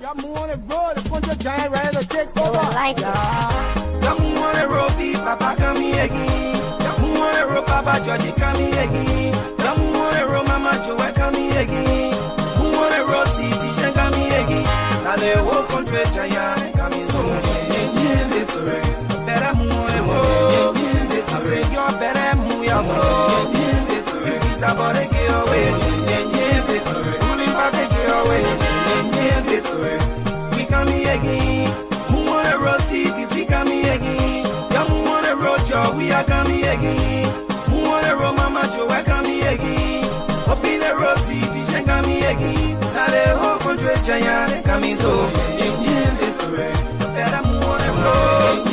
Y'all move on the road, the punch a giant ready to take over. Like Y'all move on the road, beat Papa come here again. Y'all move on the road, Papa George come here again. Y'all move on the road, Mama Joe come here again. Move on the road, see Tisha come here again. Now the whole country giant come in so victory. Better move on the road. I say you better move your road. It's about to get away. Victory. Moving back to get away. Victory. We come here again. Move on the road, cities, we come here again. Yeah, move on the road, Joe, we are coming again. Move on the road, Mama Joe, we come here again. Up in the road, cities, she come here again. Now the whole country giant coming so. Victory. Better move on the road.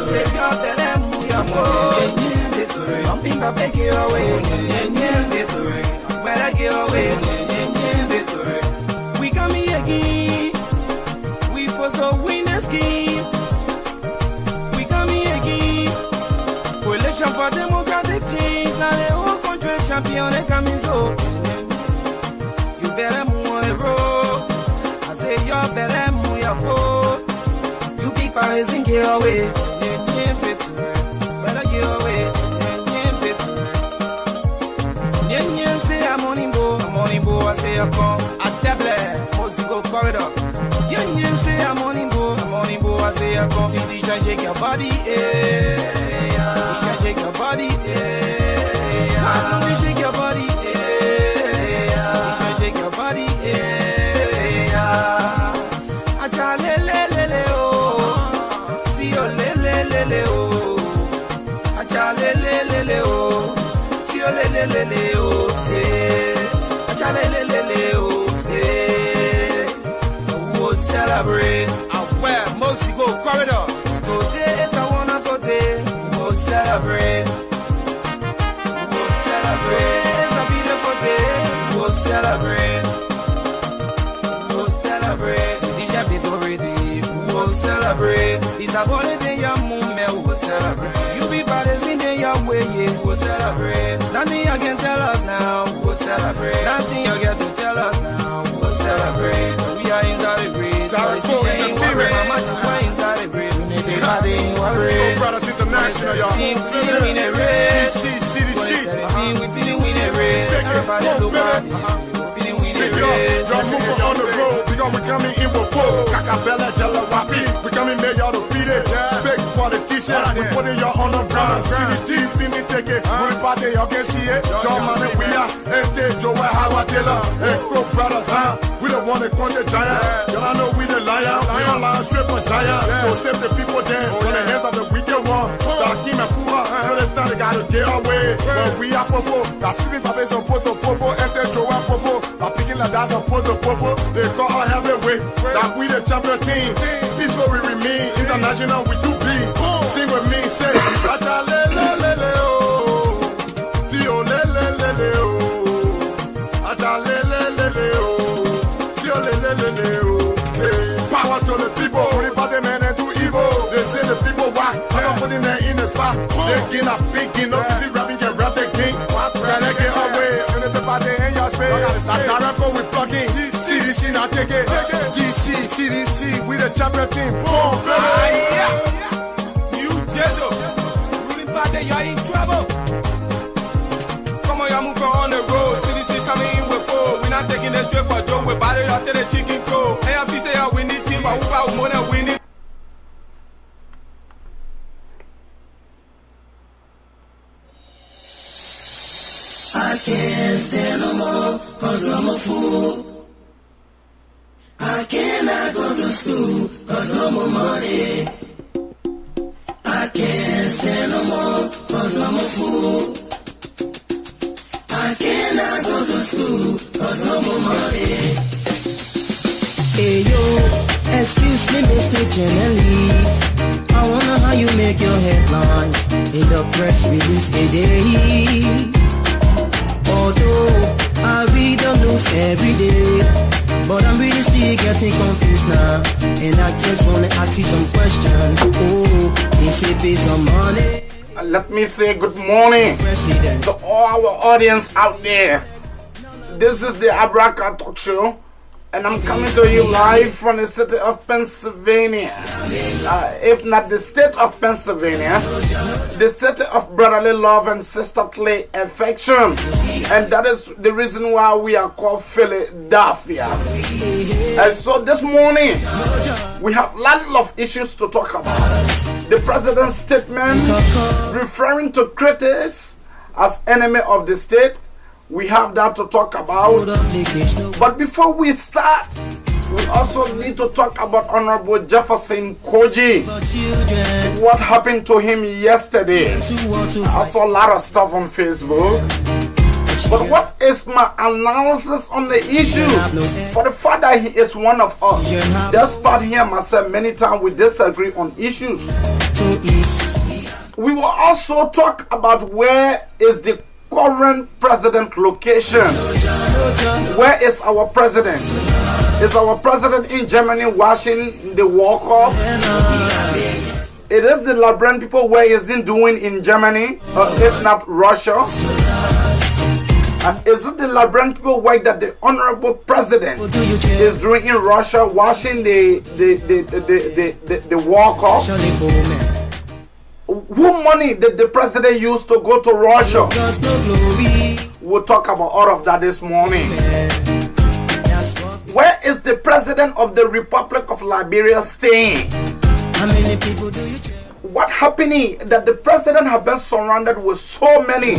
Say you better move your road. Victory. Jumping up, take it away. Victory. Better get away. Victory. We come here again. We first the winners game. We come here again. Coalition for democratic change. Now the whole country champion they coming so. You better move on the road. I say you better move your foot. You keep Paris and get away. Better get away. Yen say I'm on Imbo, I say I come. At Table, Mosico corridor. Yen say I'm on Imbo, I say I come. See Tisha shake your body, Tisha shake your body, Tisha shake your body, Tisha shake your body, Acha le oh, see yo le oh, Acha le oh. Le oh say, le oh say, we'll celebrate. And where most go corridor. Today is a wonderful day. We'll celebrate. We'll celebrate. It's a beautiful day. We'll celebrate. We'll celebrate. Déjà bien already. We'll celebrate. It's a holiday, your moment. We'll celebrate. You be brothers in the your way, yeah. We'll celebrate. Nothing you can tell us now, we'll celebrate. Nothing you get to tell us now, we'll celebrate. We are inside the breeze. Politicians ain't worried. Mama, you are inside the breeze. Everybody ain't worried. Brothers International, y'all. Feeling we in a race. CDC. We feeling we in a race. Everybody look at this. Feeling we in a race. Y'all moving on the road because we coming in with four. Kakabella, Jella, Wapi. We coming there, y'all to beat it. Big politicians, we putting y'all on the ground. CDC, feeling take it. We party, y'all can see it. John Man and Weah, George Weah, Howard Taylor, Crow Brothers, huh? We the one that country giant. Y'all know we the lion. We don't lie straight on Zion. So save the people then from the hands of the wicked one. Darkim and Fura, so this time they gotta get away. But we are powerful. That's sleeping Papa supposed to powerful. Joe are powerful. I'm picking like that's supposed to powerful. They call our heavyweight. That we the champion team. Peaceful we remain. International we do bleed. Sing with me, say, Acha le le le le oh. Si o le le le le oh. Acha le le le le oh. Si o le le le le oh. Say, power to the people. Only for the men and do evil. They say the people why. I'm not putting them in the spot. They get a big game. No easy rapping, get rap the king. Then they get away. And it's about the end your space. Ataraco we plugging. CDC now take it. DC, CDC, we the champion team. Boom, baby. Jezo, ruling party, you're in trouble. Come on, y'all move on the road. CDC coming in with four. We're not taking this straight for Joe. We're battle out to the chicken crow. AFC say I win the team, but who about more than win it? I can't stand no more, cause no more food. I cannot go to school, cause no more money. I can't stand no more, cause no more food. I cannot go to school, cause no more money. Hey yo, excuse me Mr. Journalist, I wonder how you make your headlines in the press release today. Although I read the news every day, but I'm really still getting confused now, and I just wanna ask you some questions. Oh, they say pay some money. Let me say good morning to all our audience out there. This is the Abraka Talk Show, And I'm coming to you live from the city of Pennsylvania. If not the state of Pennsylvania, the city of brotherly love and sisterly affection. And that is the reason why we are called Philadelphia. And so this morning, we have a lot of issues to talk about. The president's statement referring to critics as enemy of the state. We have that to talk about. But before we start, we also need to talk about Honorable Jefferson Koji. What happened to him yesterday? I saw a lot of stuff on Facebook. But what is my analysis on the issue? For the fact that he is one of us. Despite him, myself, many times we disagree on issues. We will also talk about where is the current president location. Where is our president? Is our president in Germany watching the World Cup? It is the Liberian people where is he doing in Germany, if not Russia? And is it the Liberian people where that the honorable president is doing in Russia, watching the World Cup? Who money did the president use to go to Russia? We'll talk about all of that this morning. Where is the president of the Republic of Liberia staying? What happening that the president has been surrounded with so many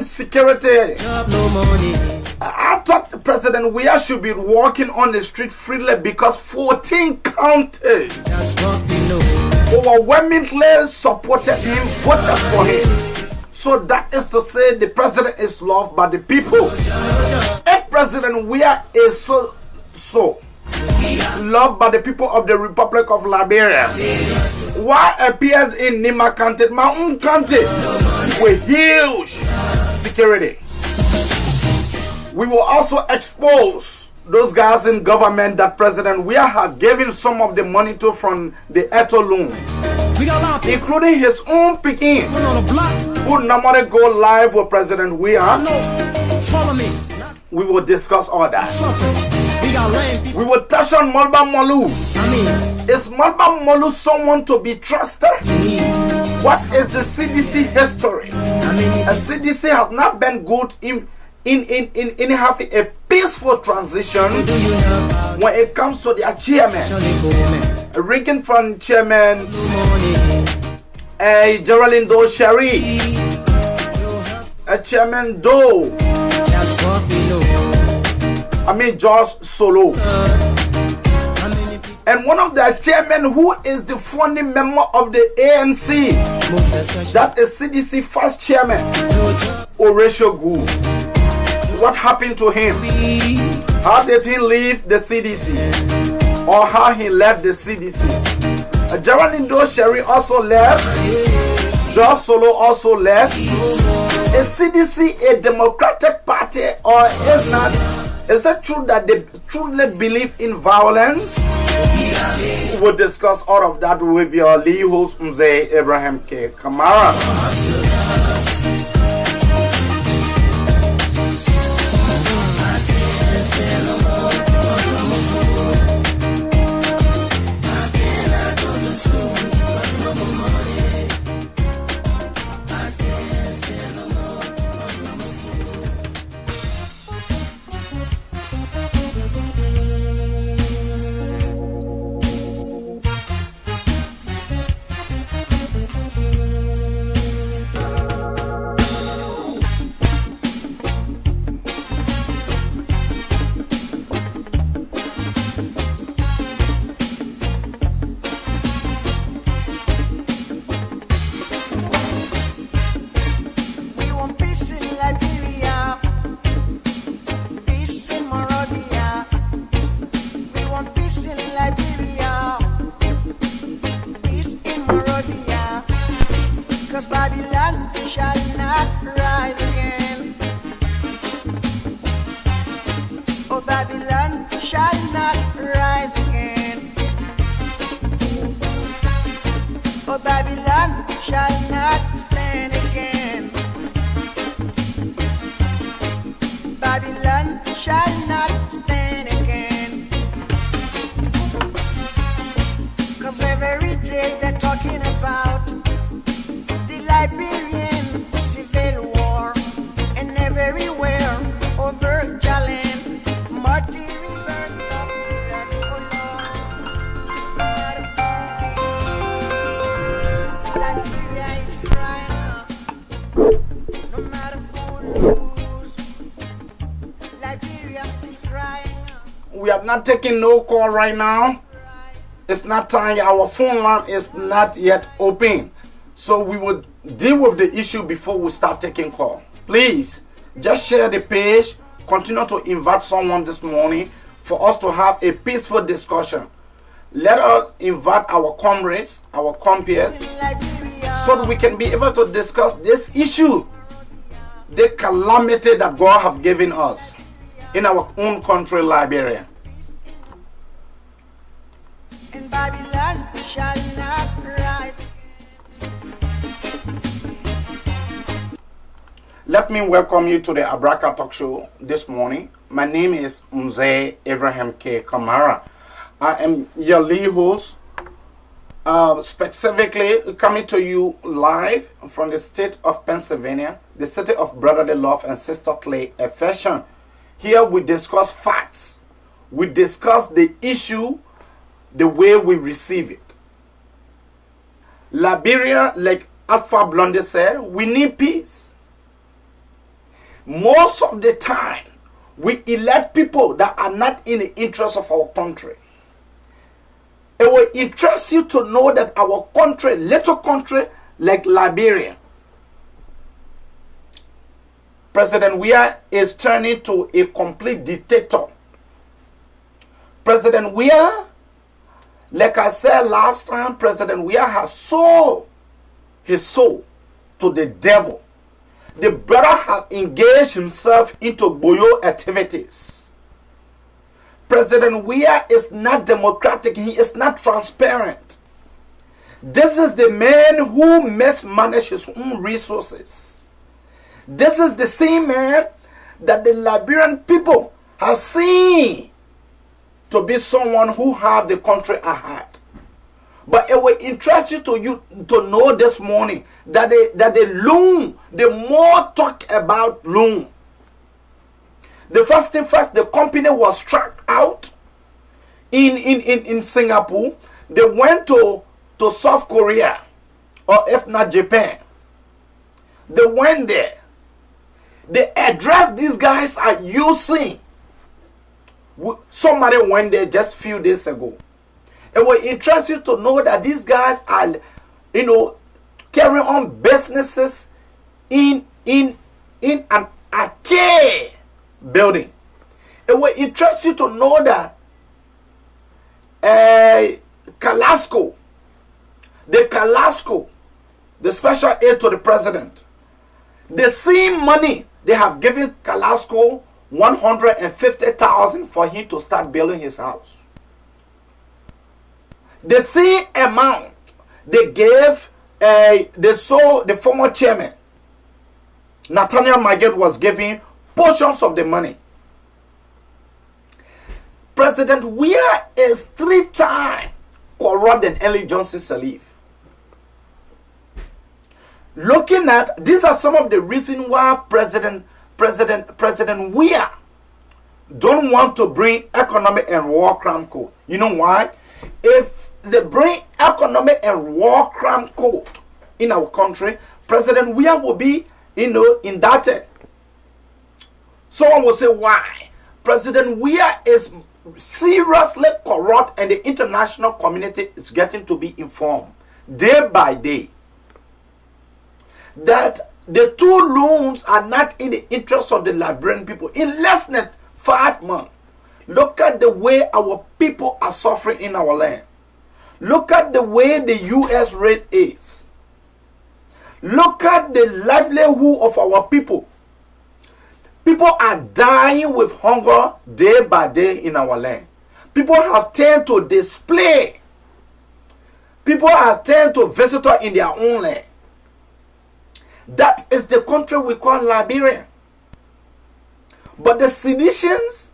security? I thought the President Weah should be walking on the street freely because 14 counties overwhelmingly supported him, voted for him. So that is to say the president is loved by the people. If President Weah is so loved by the people of the Republic of Liberia, why appears in Nima County, my own county, with huge security? We will also expose those guys in government that President Weah had given some of the money to from the Eto loan, including his own Peking, who normally go live with President Weah. We will discuss all that. We will touch on Malba Molu. Is Malba Molu someone to be trusted? What is the CDC history? A CDC has not been good in having a peaceful transition when it comes to their chairman. Ranking from Chairman Geraldine Doe Sherry, Chairman Doe, George Solo, and one of their chairmen who is the founding member of the ANC, that is CDC first chairman, Horatio Gould. What happened to him? How did he leave the CDC? Or how he left the CDC? Geraldine Doe Sherry also left. George Solo also left. Is CDC a democratic party or is not? Is it true that they truly believe in violence? We'll discuss all of that with your lead host, Mzee Abraham K. Kamara. Babylon shall not stand again. Babylon land shall not stand again. 'Cause every day they're talking about the Liberian civil war, and everywhere over Jalen, muddy rivers of blood, oh Lord. Liberia is crying out, no matter who lose, Liberia still crying out. We are not taking no call right now. It's not time. Our phone line is not yet open. So we will deal with the issue before we start taking call. Please, just share the page. Continue to invite someone this morning for us to have a peaceful discussion. Let us invite our comrades, our compeers, so that we can be able to discuss this issue, the calamity that God has given us in our own country, Liberia. And Babylon shall not rise. Let me welcome you to the Abraka Talk Show this morning. My name is Mzee Abraham K. Kamara. I am your lead host, specifically coming to you live from the state of Pennsylvania, the city of brotherly love and sisterly affection. Here we discuss facts. We discuss the issue the way we receive it. Liberia, like Alpha Blondy said, we need peace. Most of the time, we elect people that are not in the interest of our country. It will interest you to know that our country, little country like Liberia, President Weah is turning to a complete dictator. President Weah, like I said last time, President Weah has sold his soul to the devil. The brother has engaged himself into boyo activities. President Weah is not democratic. He is not transparent. This is the man who mismanages his own resources. This is the same man that the Liberian people have seen to be someone who have the country at heart. But it will interest you to know this morning that the loan, the more talk about loan. The first thing first, the company was struck out in Singapore. They went to South Korea, or if not Japan. They went there. The address these guys are using, somebody went there just a few days ago. It will interest you to know that these guys are, carrying on businesses in an arcade building. It will interest you to know that Calasco, the special aid to the president, the same money they have given Calasco $150,000 for him to start building his house. The same amount they gave, the former chairman, Nathaniel Maggett, was giving portions of the money. President Weah is 3 times corrupt than Ellen Johnson Sirleaf. Looking at, these are some of the reasons why President Weah don't want to bring economic and war crime code. You know why? If they bring economic and war crime code in our country, President Weah will be, indicted. Someone will say, why? President Weah is seriously corrupt, and the international community is getting to be informed day by day that the 2 loans are not in the interest of the Liberian people. In less than 5 months, look at the way our people are suffering in our land. Look at the way the U.S. rate is. Look at the livelihood of our people. People are dying with hunger day by day in our land. People have turned to display. People have turned to visitor in their own land. That is the country we call Liberia. But the seditions,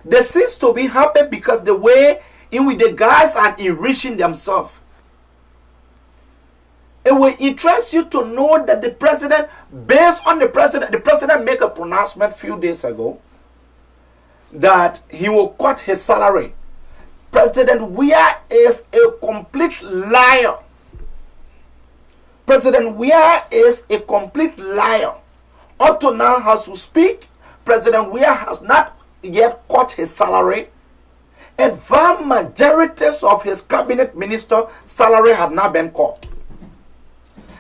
they seems to be happy because the way in which the guys are enriching themselves. It will interest you to know that the president, based on the president made a pronouncement a few days ago that he will cut his salary. President Weah is a complete liar. President Weah is a complete liar. Up to now, as we speak, President Weah has not yet cut his salary. And vast majorities of his cabinet minister salary had not been cut.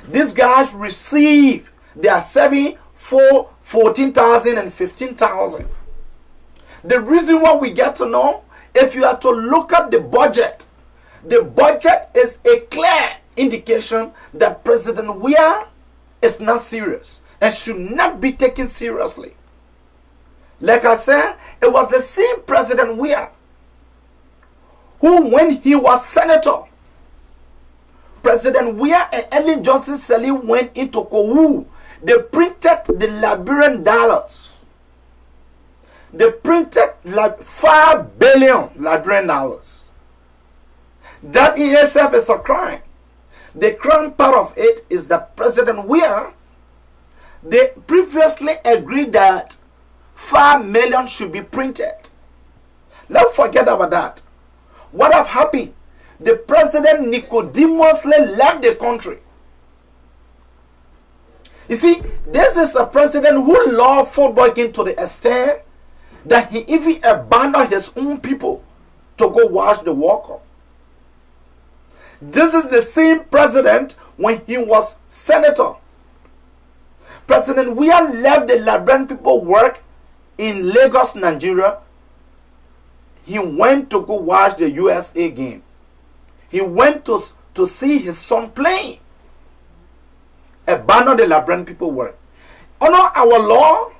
These guys receive their saving for 14,000 and 15,000. The reason why we get to know, if you are to look at the budget is a clear indication that President Weah is not serious and should not be taken seriously. Like I said, it was the same President Weah who, when he was senator, President Weah and Ellen Johnson Sirleaf went into Kowu. They printed the Liberian dollars. They printed like 5 billion Liberian dollars. That in itself is a crime. The crime part of it is that President Weah, they previously agreed that 5 million should be printed. Let's forget about that. What have happened? The president Nicodemously left the country. You see, this is a president who loved football game to the extent that he even abandoned his own people to go watch the World Cup. This is the same president when he was senator. President Weah left the Liberian people work in Lagos, Nigeria. He went to go watch the USA game. He went to see his son playing. Abandon the Liberian people work. Under our law,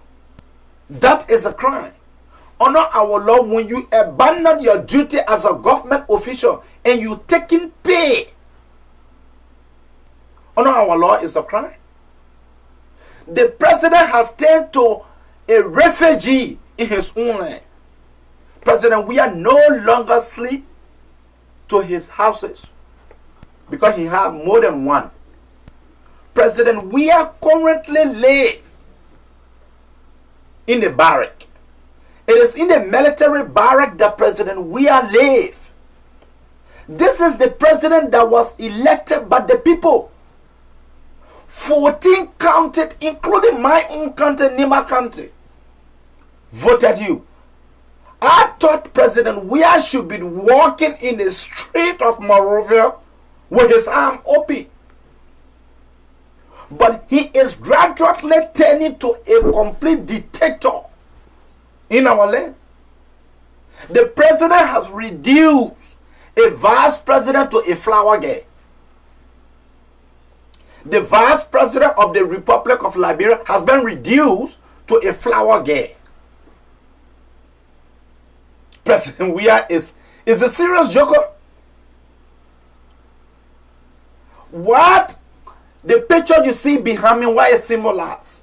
that is a crime. Under our law, when you abandon your duty as a government official and you taking pay, under our law is a crime. The president has turned to a refugee in his own land. President Weah no longer sleep to his houses because he have more than one. President Weah currently lives in the barrack. It is in the military barrack that President Weah lives. This is the president that was elected by the people. 14 counties, including my own county, Nima County, voted you. I thought President Weah should be walking in the street of Monrovia with his arm open. But he is gradually turning to a complete dictator in our land. The president has reduced a vice president to a flower girl. The vice president of the Republic of Liberia has been reduced to a flower girl. President Weah is a serious joker. What the picture you see behind me, what it symbolizes?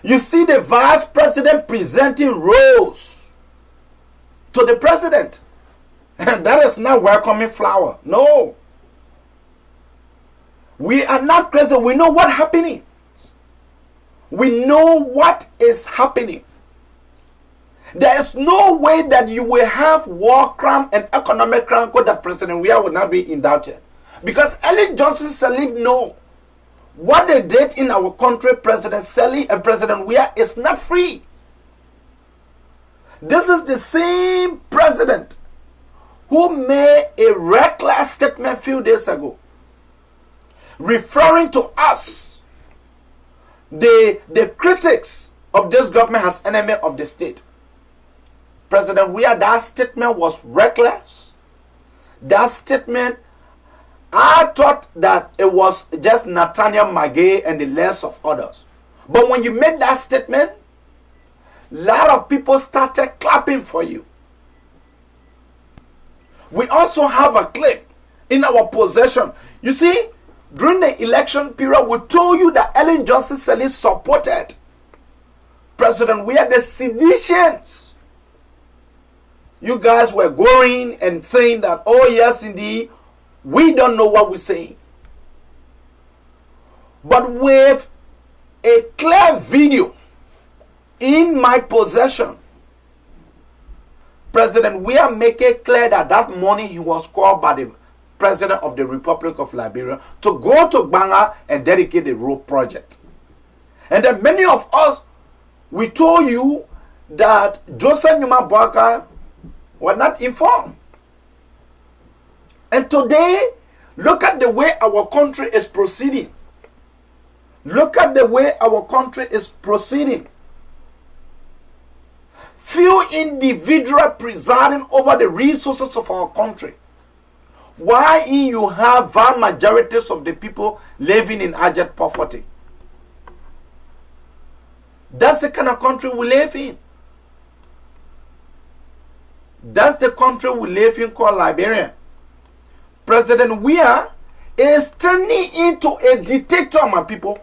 You see the vice president presenting rose to the president. And that is not welcoming flower. No. We are not crazy. We know what's happening. We know what is happening. There is no way that you will have war crime and economic crime that President Weah will not be indicted. Because Ellen Johnson Sirleaf know what they did in our country. President Sirleaf and President Weah is not free. This is the same president who made a reckless statement a few days ago, referring to us, the critics of this government, as enemy of the state. President Weah, that statement was reckless. That statement, I thought that it was just Nathaniel Magay and the less of others. But when you made that statement, a lot of people started clapping for you. We also have a clip in our possession. You see, during the election period, we told you that Ellen Johnson Sirleaf supported President Weah, the seditions. You guys were going and saying that, oh yes indeed, we don't know what we're saying. But with a clear video in my possession, President Weah make it clear that that morning he was called by the President of the Republic of Liberia to go to Banga and dedicate the road project. And then many of us, we told you that Joseph Numa Boaka were not informed. And today, look at the way our country is proceeding. Look at the way our country is proceeding. Few individuals presiding over the resources of our country. Why you have vast majorities of the people living in abject poverty? That's the kind of country we live in. That's the country we live in called Liberia. President Weah is turning into a dictator, my people.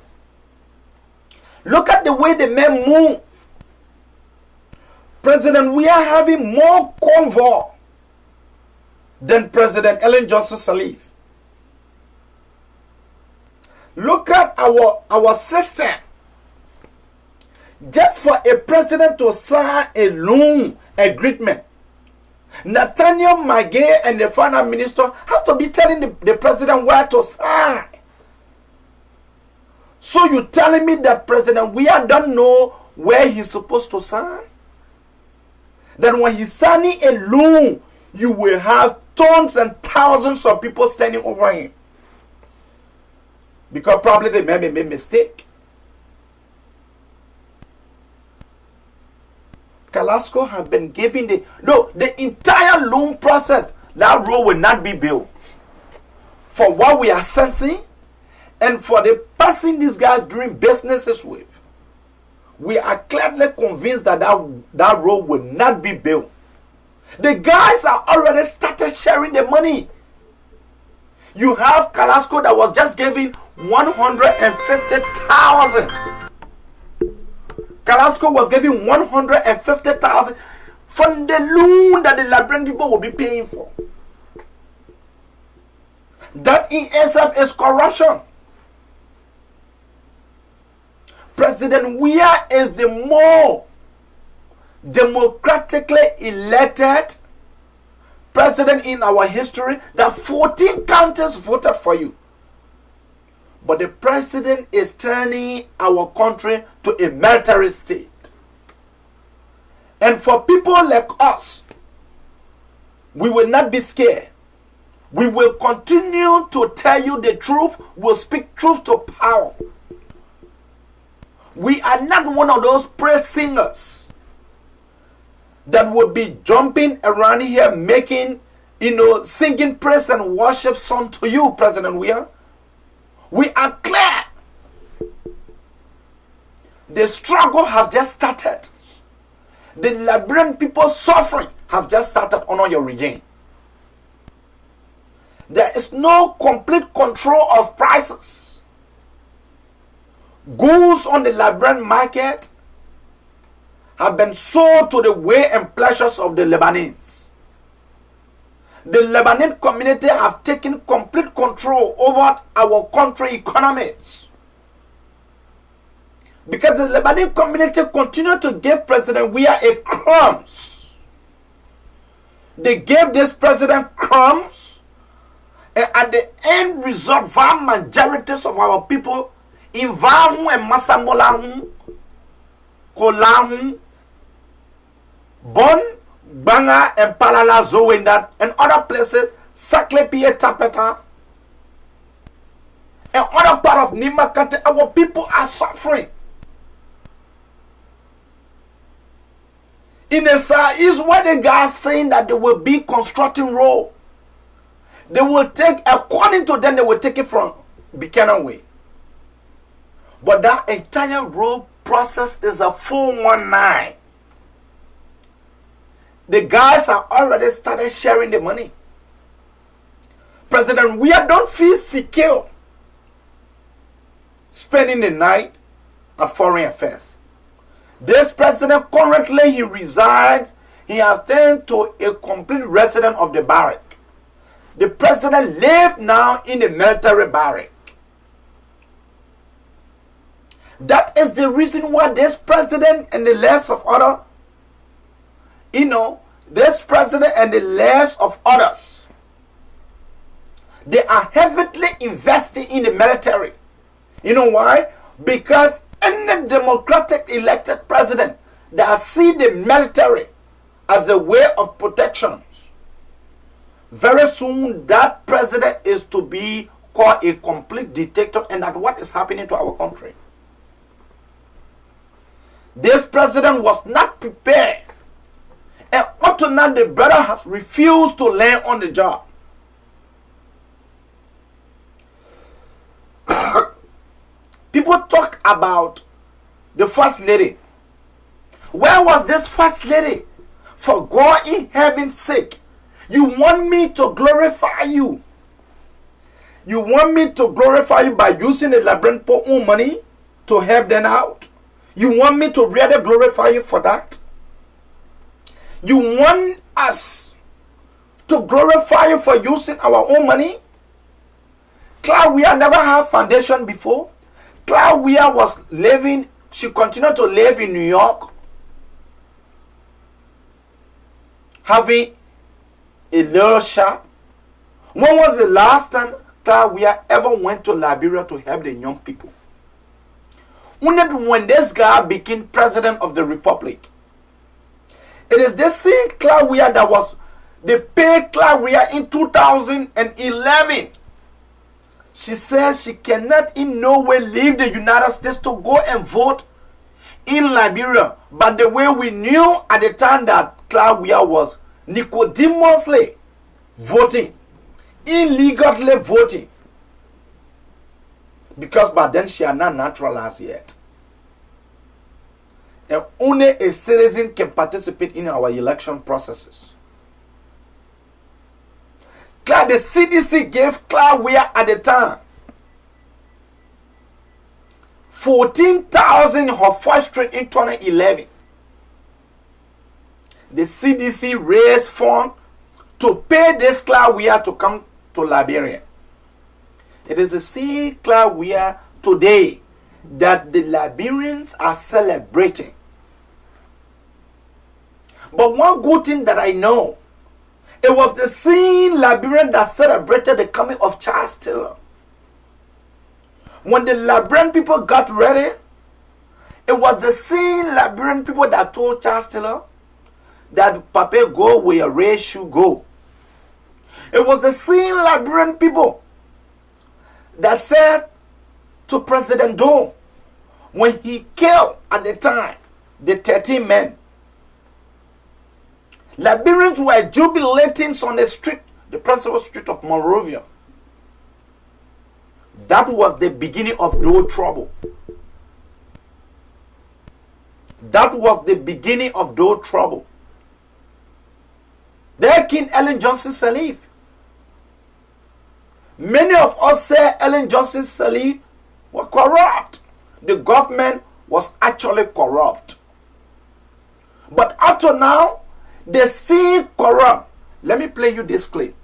Look at the way the men move. President Weah having more convoy than President Ellen Johnson Sirleaf. Look at our system. Just for a president to sign a loan agreement, Nathaniel Magay and the finance minister have to be telling the president where to sign. So you telling me that President Weah don't know where he's supposed to sign? That when he's signing a loan, you will have tons and thousands of people standing over him. Because probably they may make a mistake. Carrasco have been giving the entire loan process. That road will not be built. For what we are sensing and for the person these guys doing businesses with, we are clearly convinced that that road will not be built. The guys are already started sharing the money. You have Carrasco that was just giving 150,000. Carrasco was giving 150,000 from the loan that the Liberian people will be paying for. That in itself is corruption. President Weah is the more democratically elected president in our history that 14 counties voted for you. But the president is turning our country to a military state. And for people like us, we will not be scared. We will continue to tell you the truth. We'll speak truth to power. We are not one of those praise singers that will be jumping around here making, singing praise and worship song to you, President Weah. We are clear. The struggle have just started. The Liberian people suffering have just started under your regime. There is no complete control of prices. Goods on the Liberian market have been sold to the way and pleasures of the Lebanese. The Lebanese community have taken complete control over our country economies. Because the Lebanese community continue to give President Weah a crumbs. They gave this president crumbs, and at the end result, vast majorities of our people in Vahu and Masambolahu, Kolahu, Bon, Banga and Palala Zowendat and other places, Saklepie Tapeta, and other part of Nimakante, our people are suffering. In the south is where the guys saying that they will be constructing road. They will take, according to them, they will take it from Buchanan Way. But that entire road process is a 419. The guys are already started sharing the money. President Weah don't feel secure spending the night at Foreign Affairs. This president currently he resides. He has turned to a complete resident of the barrack. The president lives now in the military barrack. That is the reason why this president and the less of other, this president and the less of others, they are heavily investing in the military. You know why? Because any democratic elected president that see the military as a way of protection, very soon that president is to be called a complete dictator, and that's what is happening to our country. This president was not prepared, and up to now the brother has refused to learn on the job. People talk about the first lady. Where was this first lady? For God in heaven's sake, you want me to glorify you. You want me to glorify you by using the Liberian poor money to help them out? You want me to really glorify you for that? You want us to glorify you for using our own money? Claude Weah never had foundation before. Claude Weah was living, she continued to live in New York, having a little shop. When was the last time Claude Weah ever went to Liberia to help the young people? Only when this guy became president of the republic. It is the same Claude Weah that was, they paid Claude Weah in 2011. She says she cannot in no way leave the United States to go and vote in Liberia. But the way we knew at the time that Claude Weah was nicodemously voting, illegally voting, because by then she had not naturalized yet. And only a citizen can participate in our election processes. The CDC gave Claude Weah at the time 14,000 her first straight in 2011. The CDC raised funds to pay this Claude Weah to come to Liberia. It is the same Claude Weah today that the Liberians are celebrating. But one good thing that I know, it was the same Liberian that celebrated the coming of Charles Taylor. When the Liberian people got ready, it was the same Liberian people that told Charles Taylor that Papa go where your race should go. It was the same Liberian people that said to President Doe, when he killed at the time the 13 men, Liberians were jubilating on the street, the principal street of Monrovia. That was the beginning of no trouble. That was the beginning of no trouble. There King Ellen Johnson Sirleaf. Many of us say Ellen Johnson Sirleaf was corrupt. The government was actually corrupt. But up to now, they see corrupt. Let me play you this clip.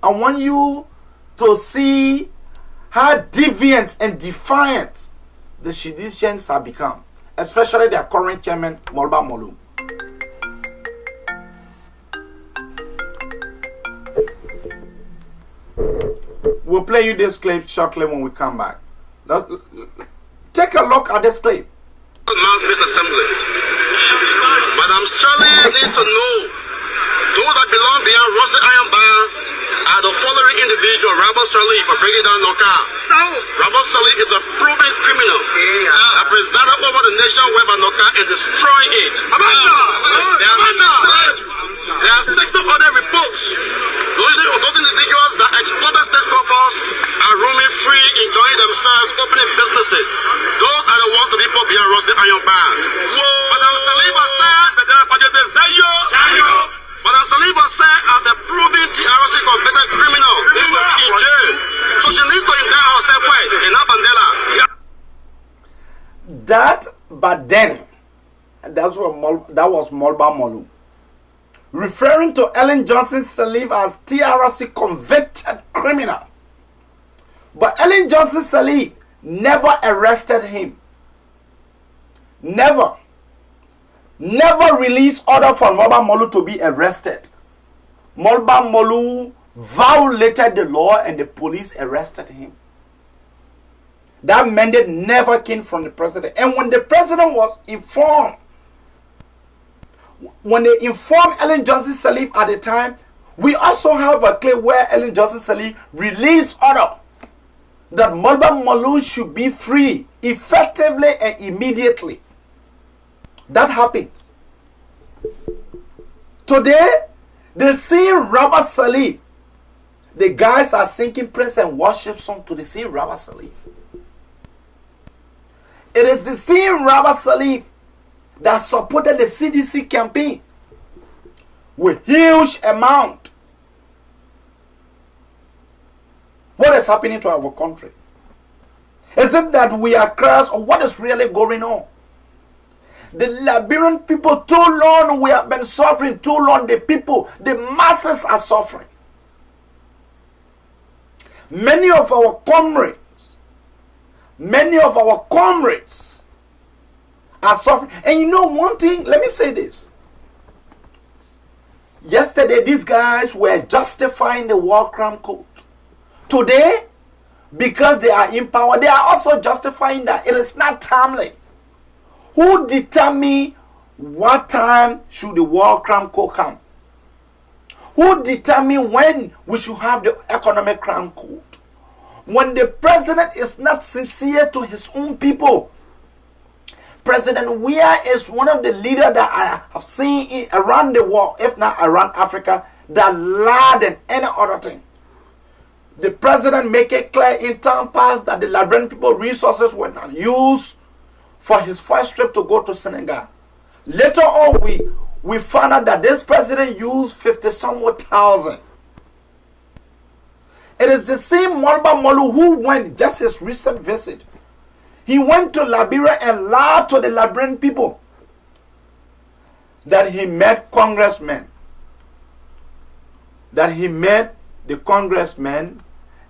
I want you to see how deviant and defiant the Shidishians have become, especially their current chairman, Molba Molu. We'll play you this clip shortly when we come back. Take a look at this clip. Mass-based assembly. Madam Shirley needs to know those that belong beyond rusted iron bar are the following individual: Robert Shirley for breaking down Noka. Robert Shirley is a proven criminal that presided over the nation whereby Noka and destroyed it. There are 60 other reports. Those individuals that exploited state coffers are roaming free, enjoying themselves, opening businesses. Those are the ones to be put behind rusted iron bar. Madam Saliba said, Madam Saliba said, as a proven TRC convicted criminal, is to be in jail. So she needs to indict herself first in Abandela. That, but then, That was Molba Molu. Referring to Ellen Johnson Sirleaf as TRC convicted criminal. But Ellen Johnson Sirleaf never arrested him. Never released order for Molba Molu to be arrested. Molba Molu violated the law and the police arrested him. That mandate never came from the president. And when the president was informed, when they informed Ellen Johnson Sirleaf at the time, we also have a clip where Ellen Johnson Sirleaf released order that Molba Molu should be free effectively and immediately. That happened. Today, they see Robert Sirleaf. The guys are singing praise and worship song to the same Robert Sirleaf. It is the same Robert Sirleaf that supported the CDC campaign with huge amount. What is happening to our country? Is it that we are cursed, or what is really going on? The Liberian people, too long we have been suffering, too long the people, the masses are suffering. Many of our comrades are suffering. And you know one thing, let me say this. Yesterday, these guys were justifying the war crime code. Today, because they are in power, they are also justifying that it is not timely. Who determine what time should the war crime code come? Who determine when we should have the economic crime code? When the president is not sincere to his own people. President Weah is one of the leaders that I have seen around the world, if not around Africa, that lie than any other thing. The president make it clear in time past that the Liberian people resources were not used for his first trip to go to Senegal. Later on, we found out that this president used 50-some thousand. It is the same Molba Molu who went, just his recent visit. He went to Liberia and lied to the Liberian people that he met congressmen. That he met the congressmen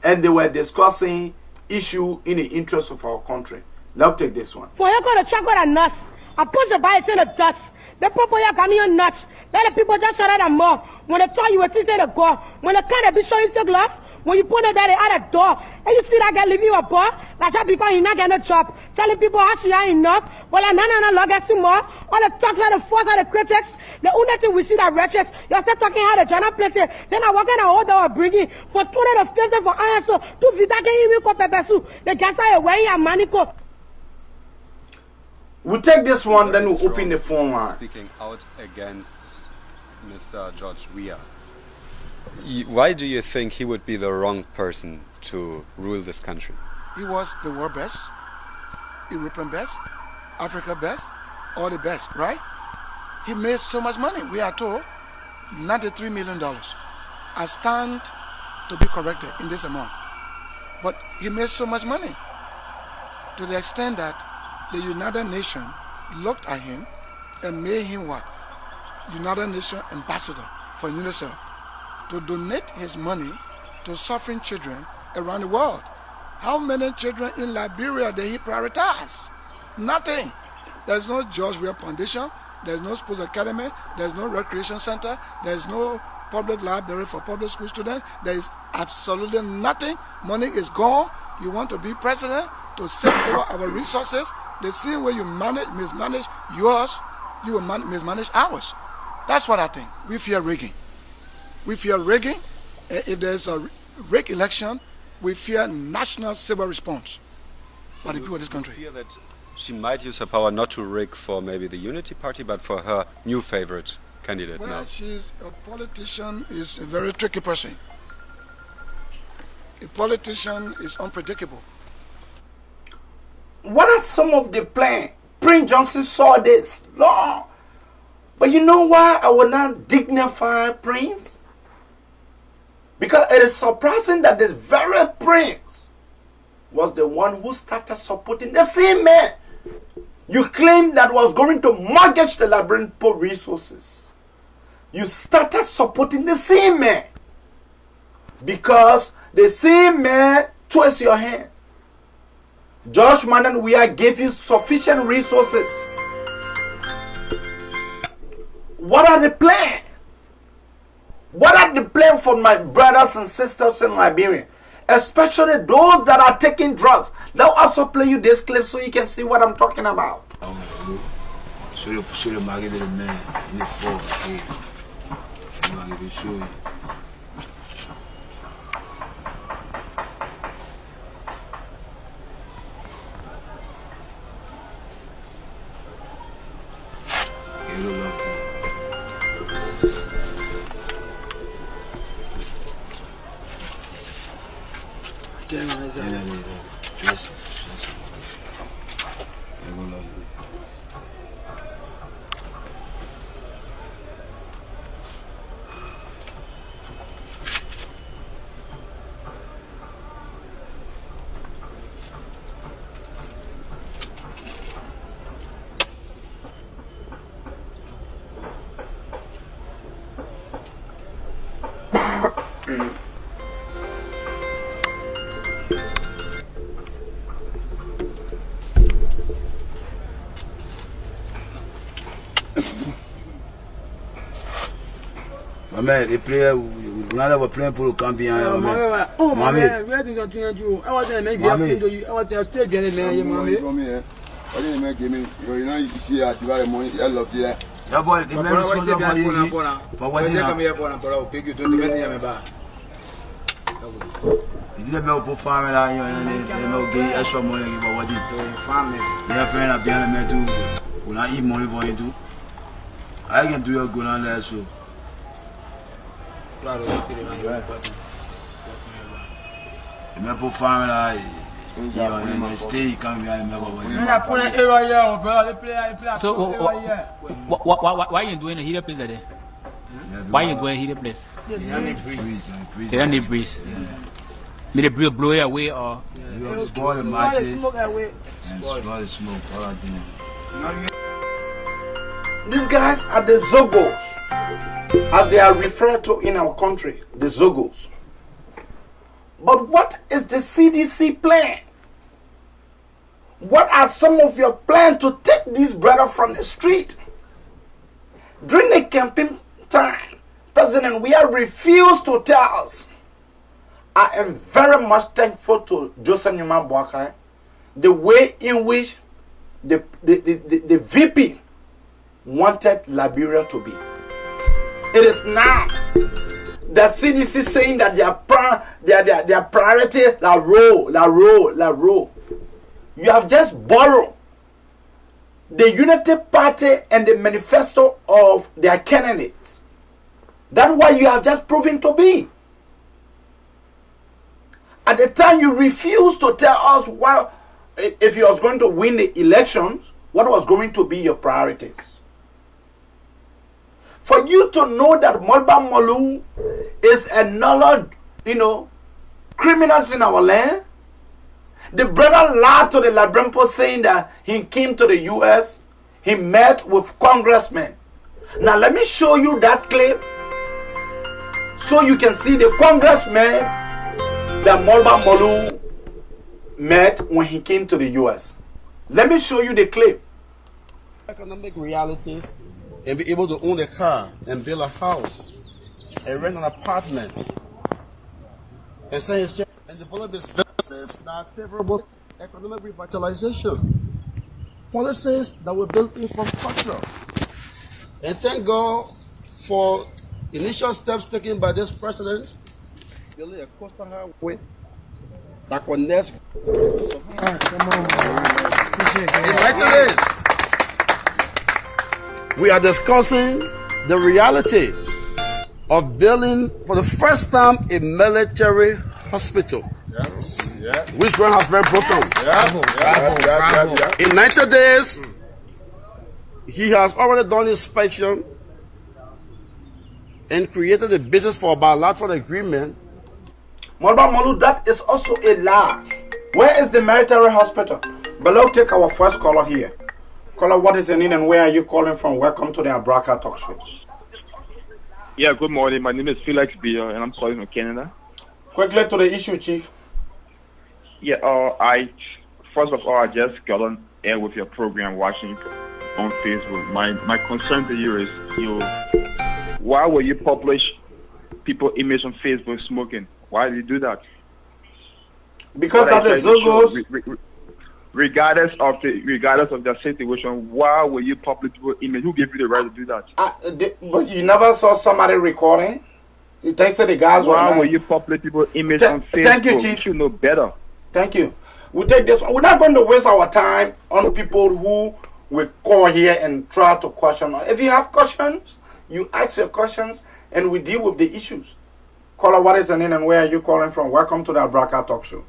and they were discussing issue in the interest of our country. Now take this one. For you go to check with a nuts, I push the bite in the dust. The people here coming on nuts. Let the people just shut out and more. When they tell you what is the go, when they can't be showing the glove, when you put it there at the door, and you see that guy leaving your bar, that's just because he's not getting a job. Telling people how she ain't enough. Well, I'm not log at some more. All the talks are the force of the critics. The only thing we see that rhetorics, you're still talking how the journal plates it. Then I walk in and hold down bringing for 200 of 50 for ISO. 2 vida can even go pepesu. The gas are away and manico. We'll take this one, then we'll open the phone line. Speaking out against Mr. George Weah. Why do you think he would be the wrong person to rule this country? He was the world best, European best, Africa best, all the best, right? He made so much money. We are told $93 million. I stand to be corrected in this amount. But he made so much money to the extent that the United Nations looked at him and made him what? United Nations ambassador for UNICEF to donate his money to suffering children around the world. How many children in Liberia did he prioritize? Nothing. There's no George Weah Foundation, there's no sports academy, there's no recreation center, there's no public library for public school students. There is absolutely nothing. Money is gone. You want to be president to save over our resources. The same way you mismanage yours, you will mismanage ours. That's what I think. We fear rigging. We fear rigging. If there's a rig election, we fear national civil response by the people of this country. Fear that she might use her power not to rig for maybe the Unity Party, but for her new favorite candidate now. Well, she's a politician, is a very tricky person. A politician is unpredictable. What are some of the plans? Prince Johnson saw this long. But you know why I will not dignify Prince? Because it is surprising that this very Prince was the one who started supporting the same man You claimed that was going to mortgage the Liberian poor resources. You started supporting the same man because the same man twists your hand. George Weah gave you sufficient resources. What are the plans? What are the plans for my brothers and sisters in Liberia? Especially those that are taking drugs. Now also play you this clip so you can see what I'm talking about. Man, they play. We never play pour le Gambien. Oh, mamie, where did you do? I was in a I was still getting there, mamie. I didn't make him. You know, you see, I divide money. I love you. Yeah, boy, the man is going to but what did I come here for? I'm pick you to the bed. You didn't know for farming and they know get extra money for what you do. Farming. Your friend up behind me too. When I eat money for you too, I can do your good on that so. Remember farming I stay coming behind me. So why you doing a heater place like that? Why you doing a heater place? They don't need breeze. May the breeze blow it away or spoil the matches and spoil the smoke. These guys are the Zogos, as they are referred to in our country, the Zogos. But what is the CDC plan? What are some of your plans to take these brothers from the street? During the campaign time, President Weah refused to tell us. I am very much thankful to Joseph Newman Boakai, the way in which the VP wanted Liberia to be. It is now the CDC saying that their priority, la row. You have just borrowed the Unity Party and the manifesto of their candidates. That's what you have just proven to be. At the time you refused to tell us what, if you was going to win the elections, what was going to be your priorities. For you to know that Molba Molu is another, criminals in our land. The brother lied to the Liberian Post saying that he came to the US, he met with congressmen. Now let me show you that clip so you can see the congressman that Molba Molu met when he came to the US. Let me show you the clip. Economic realities and be able to own a car and build a house and rent an apartment and send his check and develop his businesses that are favorable to economic revitalization. Policies that were built infrastructure. And thank God for initial steps taken by this president, building a coastal highway that connects. We are discussing the reality of building for the first time a military hospital, which one has been broken. In 90 days, he has already done inspection and created a basis for a bilateral agreement. Molba Molu, that is also a lie. Where is the military hospital? Below, take our first caller here. Caller, what is your name and where are you calling from? Welcome to the Abraka Talk Show. Yeah, good morning. My name is Felix Beer, and I'm calling from Canada. Quickly to the issue, Chief. Yeah, I just got on air with your program, watching on Facebook. My concern to you is, why will you publish people image on Facebook smoking? Why do you do that? Because that is Zogos. Regardless of the situation, why will you publish people image? Who gave you the right to do that? But you never saw somebody recording? You tested the guys. Why will you publish people image on Facebook? Thank you, Chief. You should know better. Thank you. We'll take this. We're not going to waste our time on people who will call here and try to question. If you have questions, you ask your questions and we deal with the issues. Caller, what is your name and where are you calling from? Welcome to the Abraka Talk Show.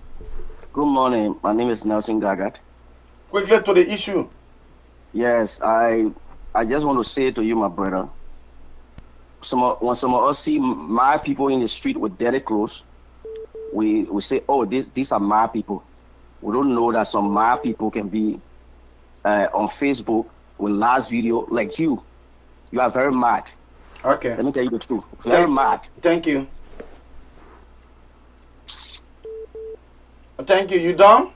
Good morning. My name is Nelson Gagat. Quickly to the issue. Yes, I just want to say to you, my brother, when some of us see my people in the street with dirty clothes, we say, oh, these are my people. We don't know that some my people can be on Facebook with last video like you. You are very mad. Okay. Let me tell you the truth. Very mad. Thank you. Thank you. You done?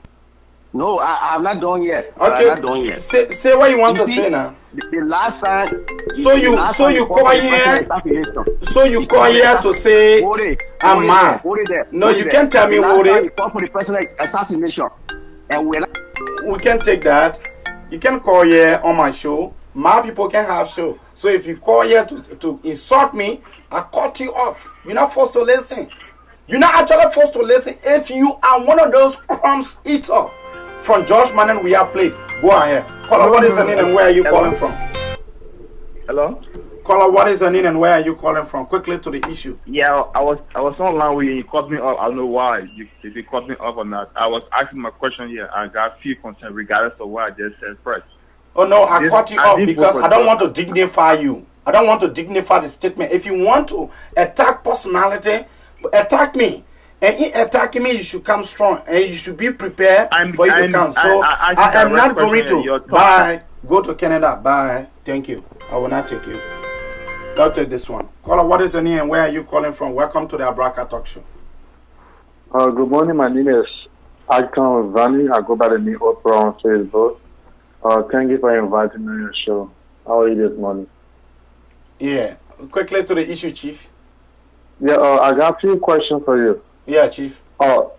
No, I'm not done yet. Okay. I'm not done yet. Say what you want to say now. The last time. So you call here. So you call here to say I'm mad. No, you can't tell me what it. For the president assassination, and we can't take that. You can call here on my show. My people can have show. So if you call here to insult me, I cut you off. You're not forced to listen. You're not actually forced to listen. If you are one of those crumbs eater from George Weah played, go ahead. Caller, what is your name and where are you calling from? Hello? Caller, what is your name and where are you calling from? Quickly to the issue. Yeah, I was online with you. You cut me off. I don't know why. If you cut me off or not. I was asking my question here. I got few concerns regardless of what I just said first. Oh no, I cut you off because I don't want to dignify you. I don't want to dignify the statement. If you want to attack personality, attack me. And in attacking me, you should come strong and you should be prepared for you to come. So I am not going to. Bye. Go to Canada. Bye. Thank you. I will not take you. Don't take this one. Caller, what is your name and where are you calling from? Welcome to the Abraka Talk Show. Good morning. My name is Akon Vani. I go by the name Oprah on Facebook. Thank you for inviting me on your show. How are you this morning? Yeah. Quickly to the issue, Chief. Yeah, I got a few questions for you. Yeah, Chief. You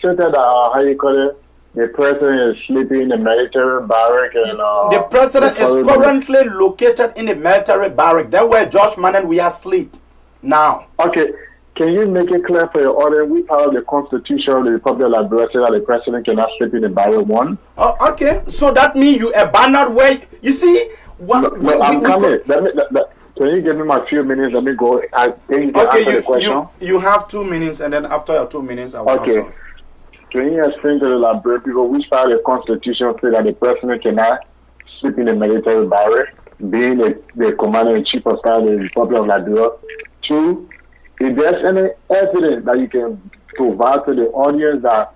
said that, how you call it, the president is sleeping in the military barrack and... the president is currently located in the military barrack. That's where George Weah sleep now. Okay. Can you make it clear for your audience which part of the Constitution of the Republic of Liberia that the president cannot sleep in the barrack one? Oh, okay. So that means you abandoned where... You see... I'm coming. Can you give me my few minutes? Let me go. You have 2 minutes, and then after your 2 minutes, I will answer. Can you explain to the Liberian people which part of the Constitution says that the president cannot sleep in the military barrack, being the commander-in-chief of the Republic of Liberia? 2, if there's any evidence that you can provide to the audience that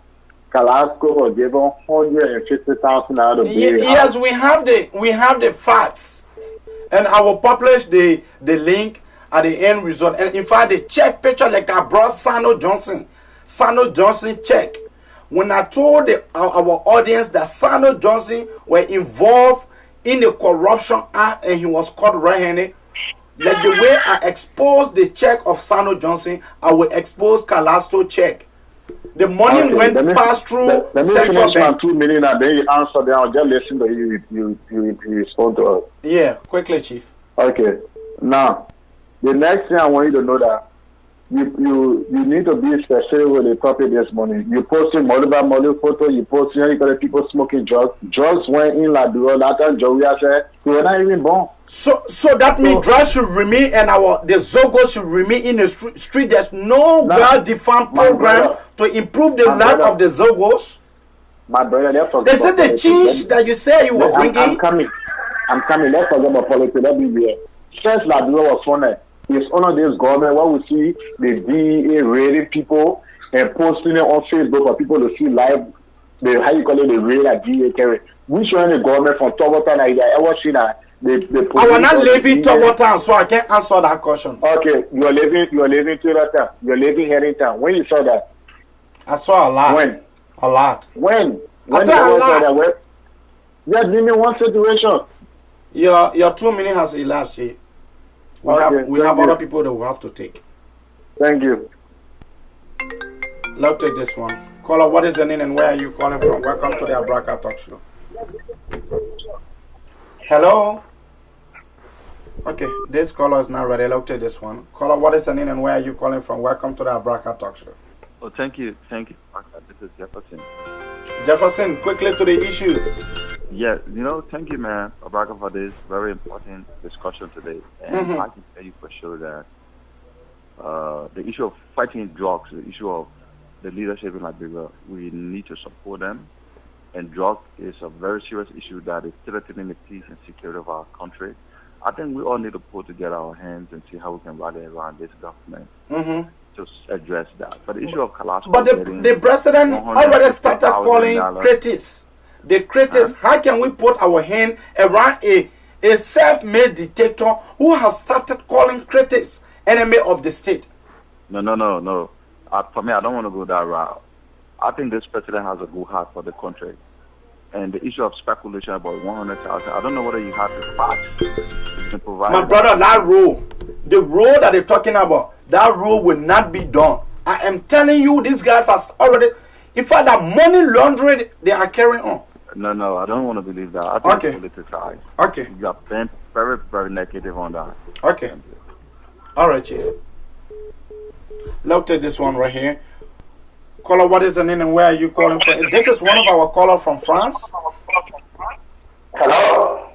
Kalasco was given $150,000 out of yes, we have the facts. And I will publish the link at the end result. And in fact, the check picture, like I brought Sano Johnson check. When I told our audience that Sano Johnson were involved in the corruption act and he was caught red-handed, like the way I exposed the check of Sano Johnson, I will expose Calasto check. The money went past through Central Bank. 2 minutes and then you answer them. I'll just listen to you respond to us. Yeah, quickly, Chief. Okay. Now, the next thing I want you to know that you need to be specific with the topic this morning. You posted model photo, you posted you got people smoking drugs. Drugs went in Liberia. That time George Weah said we were not even born. So that means drugs should remain and the Zogo should remain in the street. There's no well-defined program to improve the life of the Zogos. My brother, they said the change that you say you were bringing. I'm coming. Let's forget about politics. Let me be here. Since Liberia was founded, it's under this government where we see the DEA raiding people and posting it on Facebook for people to see live, the raid that DEA carry. We showing the government from Tobota, Nigeria. I was seeing that I will not live in Tobota, so I can't answer that question. Okay, you're living Tobota. You're living here in town. When you saw that? I saw a lot. When? A lot. When I saw a lot. Just give me one situation. Your 2 minutes has elapsed. We have other people that we have to take. Thank you. Let's take this one. Caller, what is your name and where are you calling from? Welcome to the Abraka Talk Show. Hello? Okay, this caller is not ready. Let's take this one. Caller, what is your name and where are you calling from? Welcome to the Abraka Talk Show. Oh, thank you. This is Jefferson. Jefferson, quickly to the issue. Yeah, thank you, man, Abraka, for this very important discussion today. And I can tell you for sure that the issue of fighting drugs, the issue of the leadership in Liberia, we need to support them. And drug is a very serious issue that is threatening the peace and security of our country. I think we all need to put together our hands and see how we can rally around this government to address that. But the issue of Kalasco, but the president already started calling critics. The critics, how can we put our hand around a self-made dictator who has started calling critics enemy of the state? No. For me, I don't want to go that route. I think this president has a good heart for the country. And the issue of speculation about 100,000, I don't know whether you have the facts to provide. My brother, that rule, the rule that they're talking about, that rule will not be done. I am telling you, these guys are already, in fact, that money laundering they are carrying on. No, I don't want to believe that. I think it's politicized. Okay. You have been very, very negative on that. Okay. All right, Chief. Let's take this one right here. Caller, what is the name and where are you calling from? This is one of our callers from France. Hello?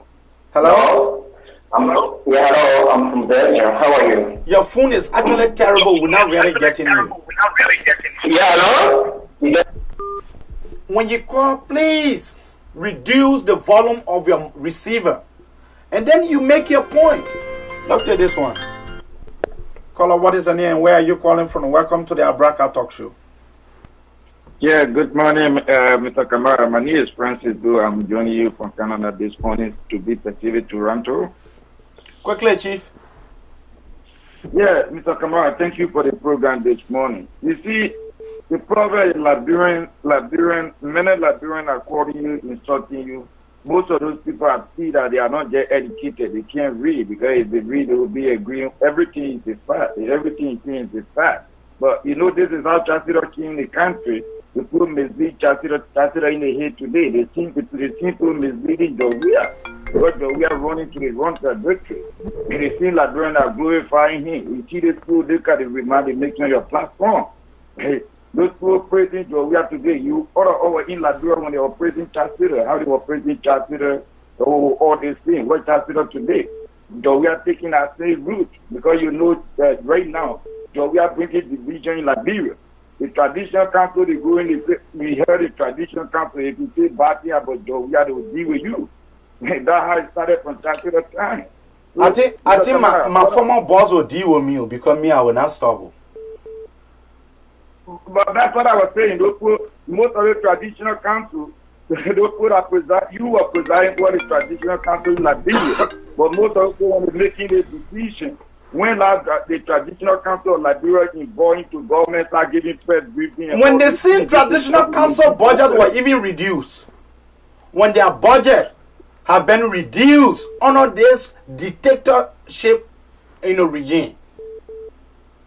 Hello? Hello, I'm from Belgium. How are you? Your phone is actually terrible. We're not really getting you. Yeah, hello? Yeah. When you call, please reduce the volume of your receiver. And then you make your point. Look at this one. Caller, what is the name and where are you calling from? Welcome to the Abraka Talk Show. Yeah, good morning, Mr. Kamara. My name is Francis Do. I'm joining you from Canada this morning to be perceived Toronto. Quickly, Chief. Yeah, Mr. Kamara, thank you for the program this morning. You see, the problem is Liberian, many Liberians are calling you, insulting you. Most of those people have seen that they are not yet educated. They can't read because if they read, they will be agreeing. Everything is a fact. Everything is a fact. But this is how Chancellor came in the country. The people mislead Chancellor in the head today. They seem to misleading George Weah. Because George Weah running to the wrong trajectory. And they seem like Liberia are glorifying him. You see the school, look at the remind they make on your platform. Hey, those people praising George Weah today, you over in Liberia when they were praising Chancellor, how they were praising Chancellor, all these things. What Chancellor today? George Weah taking that same route because that right now, George Weah bringing division in Liberia. The traditional council, they go in, we heard the traditional council, if you say bad thing about George Weah, they will deal with you. That's how it started from Chancellor time. So, I think my former boss will deal with me because me, I will not struggle. But that's what I was saying. Most of the traditional council, those people are you are presiding over the traditional council in Liberia. But most of them are making the decision. When the traditional council of Liberia involved into government start giving press briefing. When the same traditional council budget was even reduced, when their budget have been reduced under this dictatorship in the regime.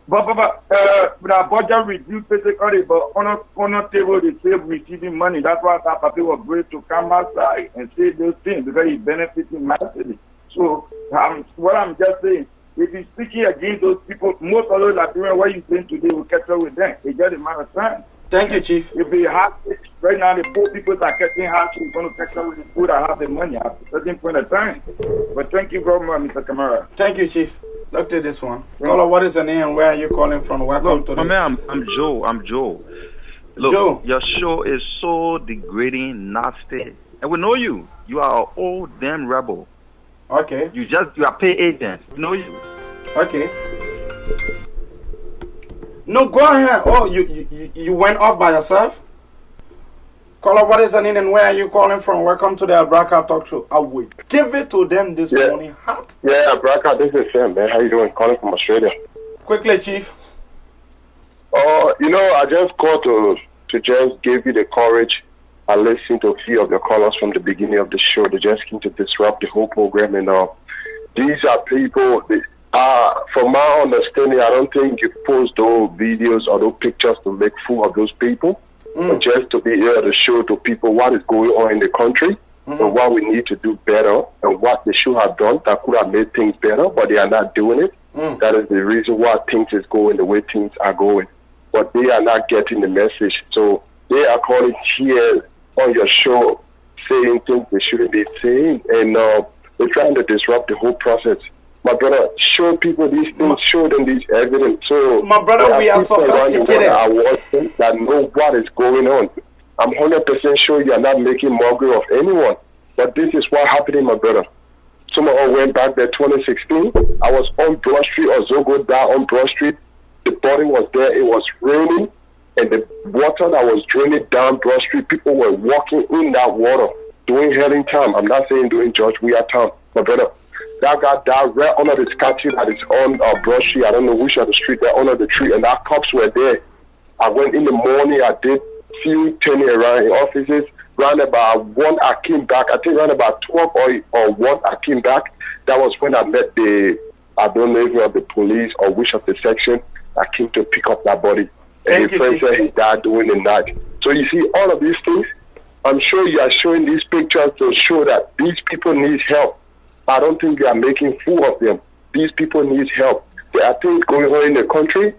But the budget reduced basically, but on the table they say receiving money. That's why our party was brave to come outside and say those things because it's benefiting massively. So what I'm just saying, if you're speaking against those people, most of those Liberians, what you're saying today will catch up with them. It's just a matter of time. Thank you, Chief. If they have right now, the poor people are catching hard, you're going to catch up with the people that have the money at a certain point of time. But thank you very much, Mr. Kamara. Thank you, Chief. Look at this one. Caller, what is your name and where are you calling from? Welcome to the... I'm Joe. Look, Joe. Your show is so degrading, nasty. And we know you. You are an old damn rebel. Okay. You are pay agent. We know you. Okay. No, go ahead. Oh, you went off by yourself? Caller, what is your name and where are you calling from? Welcome to the Abraka Talk Show. I will give it to them this morning. Hot. Yeah, Abraka, this is Sam, man. How you doing? Calling from Australia. Quickly, Chief. I just called to just give you the courage. I listened to a few of your callers from the beginning of the show. They just came to disrupt the whole program and these are people, from my understanding, I don't think you post those videos or those pictures to make fool of those people, but just to be able to show to people what is going on in the country and what we need to do better and what they should have done that could have made things better, but they are not doing it. That is the reason why things is going the way things are going. But they are not getting the message. So they are calling here on your show saying things they shouldn't be saying, and they're trying to disrupt the whole process. My brother, show people these things, show them these evidence. So, my brother, we are sophisticated. That know what is going on. I'm 100% sure you are not making mockery of anyone. But this is what happened, my brother. Someone went back there 2016. I was on Broad Street, or Zogo down on Broad Street. The body was there. It was raining. And the water that was draining down Broad Street, people were walking in that water doing hailing time. I'm not saying doing George Weah time, my brother. That guy died right under the statue that is on Broad Street. I don't know which of the street there, under the tree, and our cops were there. I went in the morning. I did few turning around in offices. Round about 1, I came back. I think around about 12 or 1, I came back. That was when I met I don't know if it was the police or which of the section that came to pick up that body. And the friend said he died during the night. So you see, all of these things, I'm sure you are showing these pictures to show that these people need help. I don't think you are making fool of them. These people need help. There are things going on in the country.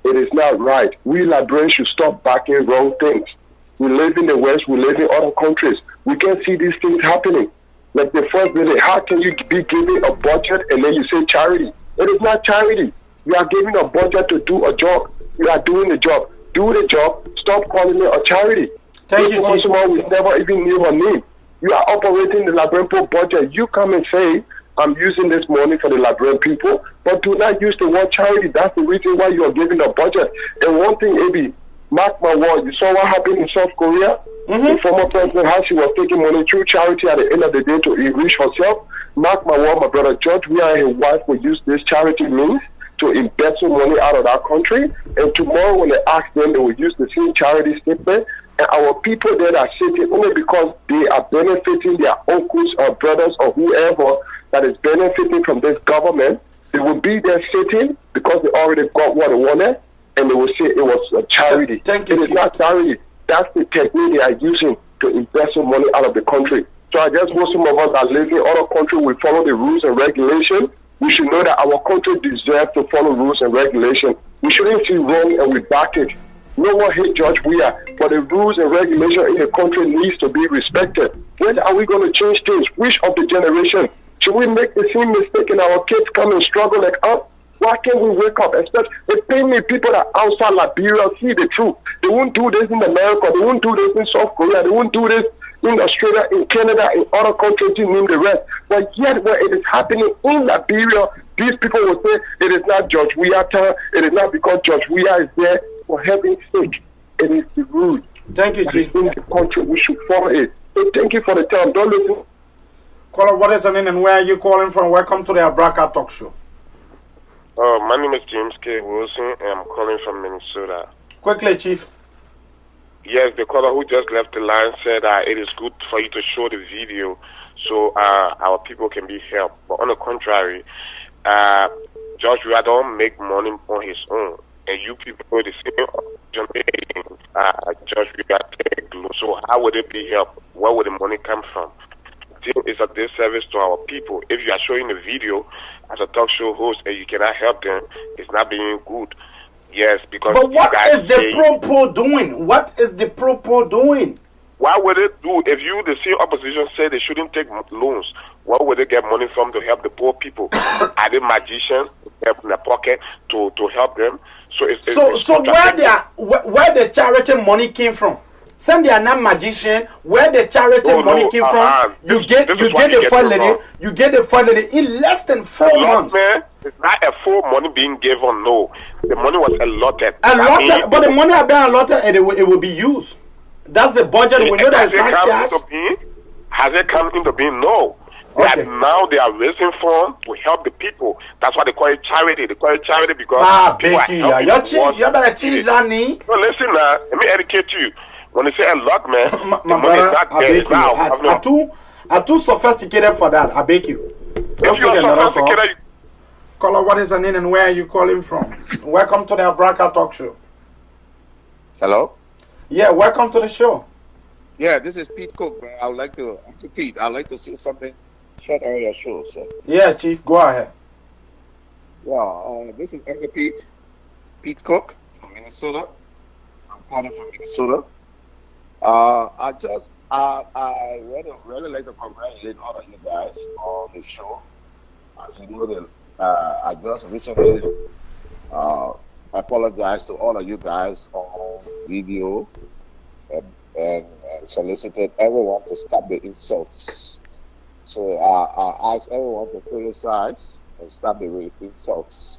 It is not right. We Liberians should stop backing wrong things. We live in the West. We live in other countries. We can see these things happening. Like the first minute, how can you be giving a budget and then you say charity? It is not charity. You are giving a budget to do a job. You are doing the job. Do the job. Stop calling it a charity. Thank you, Chief. We never even knew her name. You are operating the Liberian budget. You come and say, I'm using this money for the Liberian people, but do not use the word charity. That's the reason why you are giving a budget. And one thing, Abi, mark my word, you saw what happened in South Korea? The former president, how she was taking money through charity at the end of the day to enrich herself. Mark my word, my brother, George Weah and his wife will use this charity means to invest some money out of that country. And tomorrow when they ask them, they will use the same charity statement. And our people there are sitting only because they are benefiting their uncles or brothers or whoever that is benefiting from this government. They will be there sitting because they already got what they wanted, and they will say it was a charity. It is not charity. That's the technique they are using to invest some money out of the country. So I just want some of us that live in other countries, we follow the rules and regulations. We should know that our country deserves to follow rules and regulations. We shouldn't see wrong and we back it. No one hates George Weah, but the rules and regulations in the country needs to be respected. When are we going to change things? Which of the generation? Should we make the same mistake and our kids come and struggle like us? Why can't we wake up? Especially the pain people that outside Liberia see the truth. They won't do this in America. They won't do this in South Korea. They won't do this in Australia, in Canada, in other countries, you name the rest. But yet, when it is happening in Liberia, these people will say it is not George Weah time. It is not because George Weah is there. For heaven's sake, it is the rule. Thank you, Chief. In the country, we should follow it. So thank you for the time. Don't listen. Caller, what is your name and where are you calling from? Welcome to the Abraka Talk Show. My name is James K. Wilson, and I'm calling from Minnesota. Quickly, Chief. Yes, the caller who just left the line said it is good for you to show the video so our people can be helped. But on the contrary, George Weah don't make money on his own. And you people the same George Weah take low. So how would it be helped? Where would the money come from? It's a disservice to our people. If you are showing the video as a talk show host and you cannot help them, it's not being good. Yes, because. But what is the Pro-Po doing? What is the Pro-Po doing? Why would it do? If you, the same opposition, say they shouldn't take loans, where would they get money from to help the poor people? Are they magicians in the pocket to help them? So where the charity money came from? Some they are not magician. Where the charity money came from? You get the funding in less than 4 months. Man, it's not a full money being given. No, the money was allotted. But the money had been allotted and it will be used. That's the budget. We know that it's not cash. Has it come into being? No. Okay. Now they are raising funds to help the people. That's why they call it charity. They call it charity because people are helping you better change that name. No, listen now. Let me educate you. When they say a lot, man, my brother, I beg you. I'm too sophisticated for that. I beg you. Don't take another call. Caller, what is your name and where are you calling from? Welcome to the Abraka Talk Show. Hello? Yeah, welcome to the show. Yeah, this is Pete Cook, man. I'd like to say something short on your show, sir. Yeah, Chief, go ahead. Yeah, this is Uncle Pete Cook from Minnesota. I'm calling from Minnesota. I really like to congratulate all of you guys on the show. As you know, I just recently apologize to all of you guys on video and solicited everyone to stop the insults. So I asked everyone to criticize and stop the insults.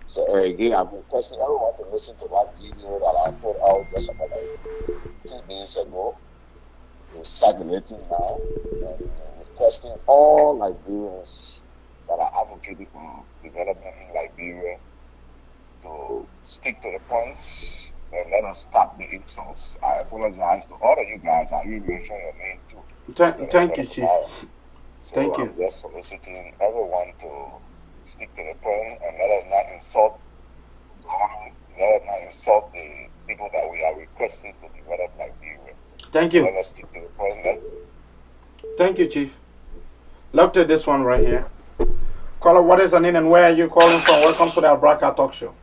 So again, I'm requesting everyone to listen to that video that I put out just about 2 days ago. It's circulating now, and requesting all Liberians that are advocating for development in Liberia to stick to the points and let us stop the insults. I apologize to all of you guys. I even mention your name too. Thank you, Chief. Thank you. I'm just soliciting everyone to stick to the point and let us not insult the people that we are requesting to develop Liberia. Thank you. Let us stick to the point. Thank you, Chief. Look to this one right here. Caller, what is your name and where are you calling from? Welcome to the Abraka Talk Show.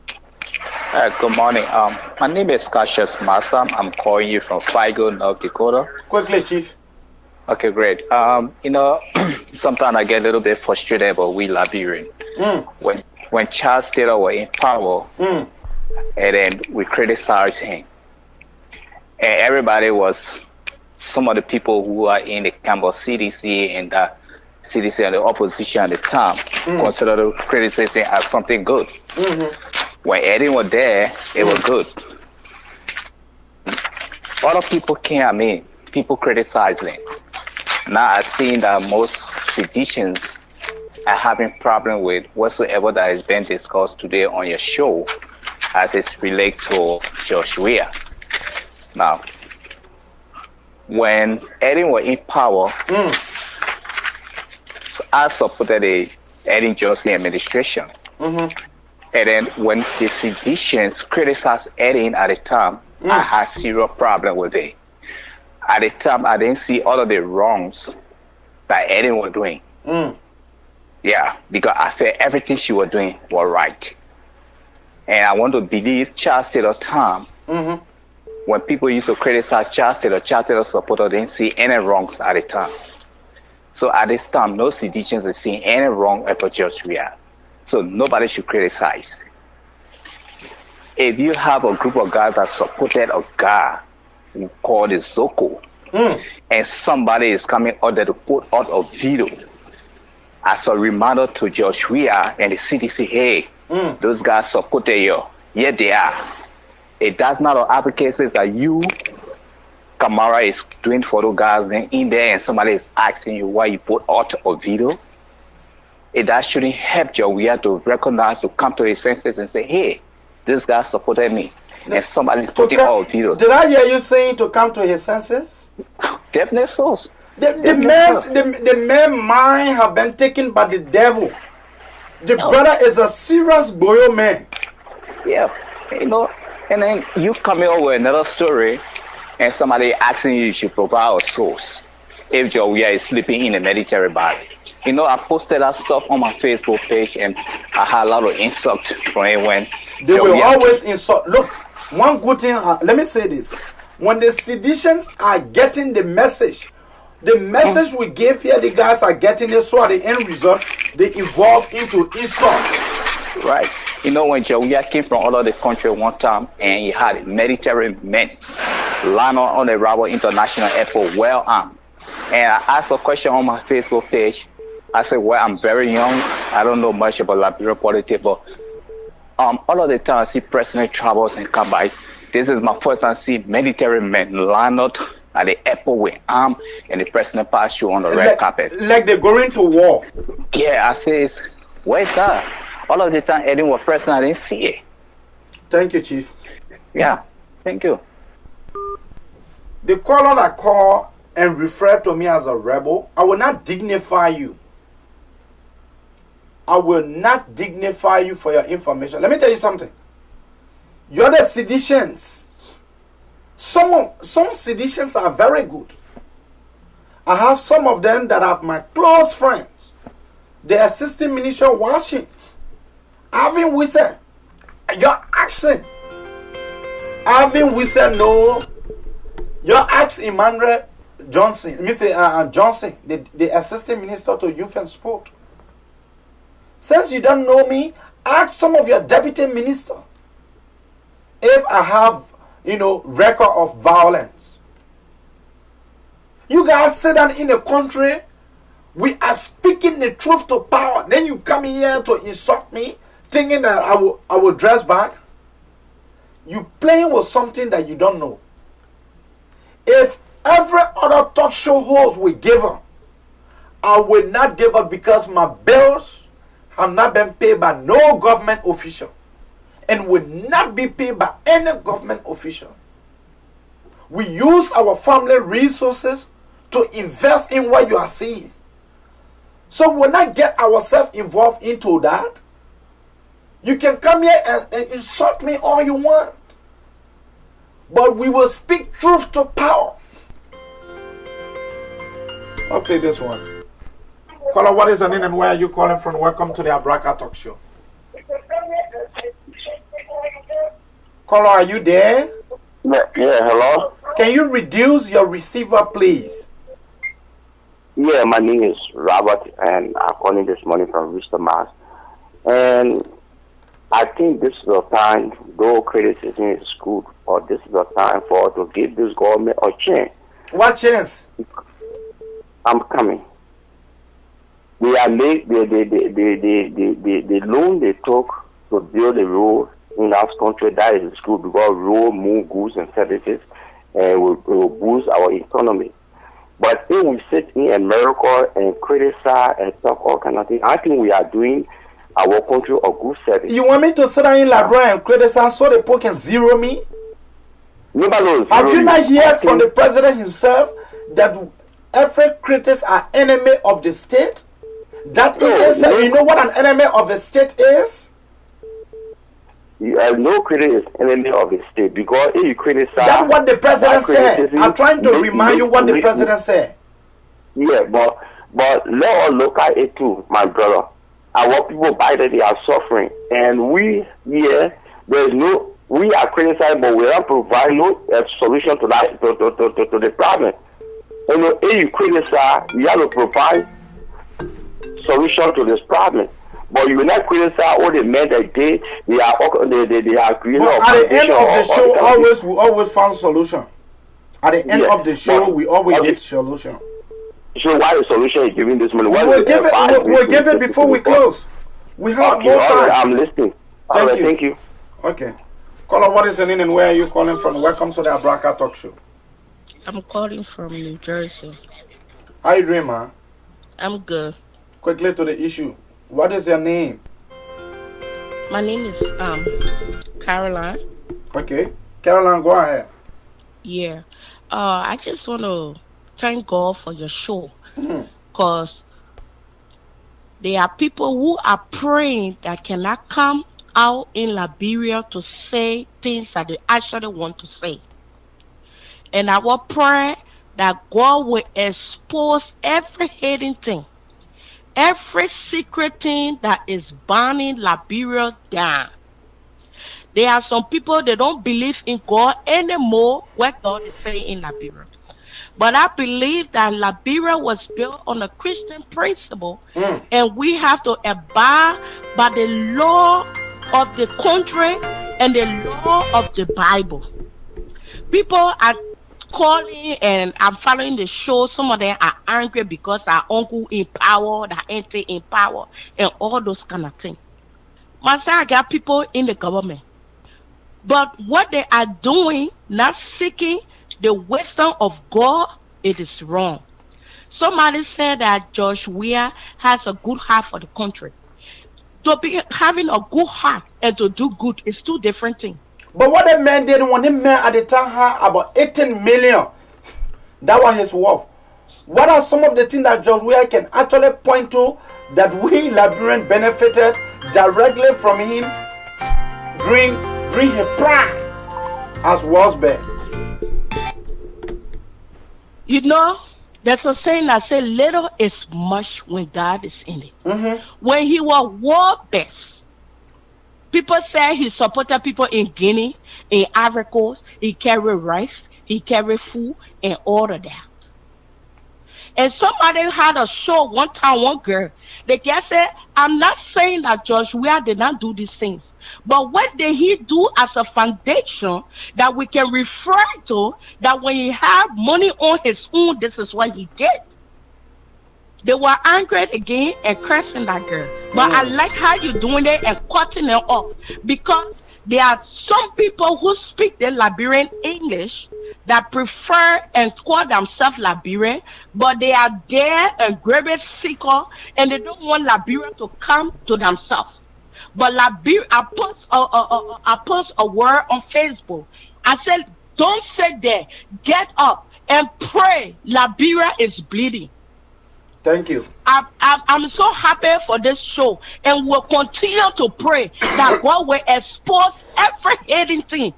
Good morning. My name is Cassius Massam. I'm calling you from Figo, North Dakota. Quickly, Chief. Okay, great. Sometimes I get a little bit frustrated about we Liberian. When Charles Taylor was in power, and then we criticized him, and everybody was, some of the people who are in the camp of CDC and the CDC and the opposition at the time considered the criticism as something good. When Eddie was there, it was good. Other people came, people criticizing. Now I've seen that most physicians are having problem with whatsoever that has been discussed today on your show as it's related to George Weah. Now, when Eddie was in power, I supported the Eddie Johnson administration. And then when the physicians criticized Eddie at the time, I had serious problem with it. At the time, I didn't see all of the wrongs that Eddie was doing. Yeah, because I felt everything she was doing was right. And I want to believe Charles Taylor time, when people used to criticize Charles Taylor supporters didn't see any wrongs at the time. So at this time, no citizens are seeing any wrong about George Weah. So nobody should criticize. If you have a group of guys that supported a guy who called it Zoko, and somebody is coming out there to put out a video as a reminder to George Weah and the CDC, hey, those guys supported you. Yeah, they are. It does not advocate that you, Kamara, is doing for those guys in there and somebody is asking you why you put out a video. That shouldn't help George Weah to recognize, to come to his senses and say, hey, this guy supported me. And somebody's putting out a video. Did I hear you saying to come to his senses? Definitely so. The man's mind have been taken by the devil. The brother is a serious boyo man. Yeah, and then you come here with another story and somebody asking you should provide a source if George Weah is sleeping in a military body. I posted that stuff on my Facebook page and I had a lot of insults from it when they will always insult. Look, one good thing, let me say this. When the seditions are getting the message we gave here, the guys are getting it, so at the end result, they evolve into insult. Right. When George Weah came from all over the country one time and he had military men line on the Rabat International Airport well armed. And I asked a question on my Facebook page. I said, well, I'm very young. I don't know much about Liberian politics, but all of the time I see President travels and come by This is my first time seeing military men line up at the airport with arm and the president pass you on the red carpet. Like they're going to war. Yeah, I says, where's that? All of the time Eddie was president, I didn't see it. Thank you, Chief. Yeah, thank you. The caller that called and referred to me as a rebel, I will not dignify you. I will not dignify you for your information. Let me tell you something. You're the seditions. Some seditions are very good. I have some of them that are my close friends. The assistant minister watching. Having we said, your accent. Having we said no. Your ex Emmanuel Johnson, Mr. Johnson, the assistant minister to youth and sport. Since you don't know me, ask some of your deputy minister if I have, record of violence. You guys sit down in a country, we are speaking the truth to power. Then you come here to insult me, thinking that I will dress back. You playing with something that you don't know. If every other talk show host will give her, I will not give her because my bills have not been paid by no government official and will not be paid by any government official. We use our family resources to invest in what you are seeing. So we'll not get ourselves involved into that. You can come here and insult me all you want. But we will speak truth to power. I'll take this one. Caller, what is your name and where are you calling from? Welcome to the Abraka Talk Show. Caller, are you there? Yeah, hello? Can you reduce your receiver, please? Yeah, my name is Robert, and I'm calling this morning from Worcester, Mass. And I think this is the time, though criticism is good, or this is the time for to give this government a chance. What chance? I'm coming. We are made the loan they took to build the road in our country, that is good because road move goods and services and will boost our economy. But if we sit in America and criticize and talk all kind of things, I think we are doing our country a good service. You want me to sit down in Liberia and criticize so the people can zero me? Have you not heard from the president himself that every critics are enemy of the state? That is, you know what an enemy of a state is? No critic is enemy of the state because if you criticize... That's what the president said. I'm trying to remind you what the president said. Yeah, but let us look at it too, my brother. Our people by that they are suffering, and we here we are criticizing, but we don't provide no solution to that to the problem. And if you criticize, you have to provide solution to this problem. But you will not criticize all the men that they are creating. But at the end of the show, we always find solution. At the end of the show, we always give solution. So why the solution is giving this money? We'll give it before we close. We have more time. I'm listening. Thank you. Okay. Caller, what is your name and where are you calling from? Welcome to the Abraka Talk Show. I'm calling from New Jersey. How you doing, man? I'm good. Quickly to the issue. What is your name? My name is Caroline. Okay. Caroline, go ahead. Yeah. I just want to thank God for your show. Because there are people who are praying that cannot come out in Liberia to say things that they actually want to say. And our prayer that God will expose every hidden thing, every secret thing that is burning Liberia down. There are some people that don't believe in God anymore, what God is saying in Liberia. But I believe that Liberia was built on a Christian principle, and we have to abide by the law of the country and the law of the Bible. People are calling and I'm following the show. Some of them are angry because our uncle in power, the auntie in power, and all those kind of things. Myself, I got people in the government. But what they are doing, not seeking the wisdom of God, it is wrong. Somebody said that George Weah has a good heart for the country. To be having a good heart and to do good is two different things. But what the man did when the man at the time had about 18 million, that was his worth. What are some of the things that George Weah can actually point to that we Liberians benefited directly from him during his prime as Wasbed? You know, there's a saying that says little is much when God is in it. When he was world best, people say he supported people in Guinea, in Ivory Coast, he carried rice, he carried food, and all of that. And somebody had a show one time, one girl. The girl said, I'm not saying that George Weah did not do these things, but what did he do as a foundation that we can refer to, that when he had money on his own, this is what he did? They were angry again and cursing that girl. But I like how you're doing it and cutting it off, because there are some people who speak the Liberian English that prefer and call themselves Liberian, but they are there and grave seeker, and they don't want Liberia to come to themselves. But Liberia, I post a word on Facebook. I said, don't sit there, get up and pray. Liberia is bleeding. Thank you. I'm so happy for this show, and we'll continue to pray that God will expose every hidden thing,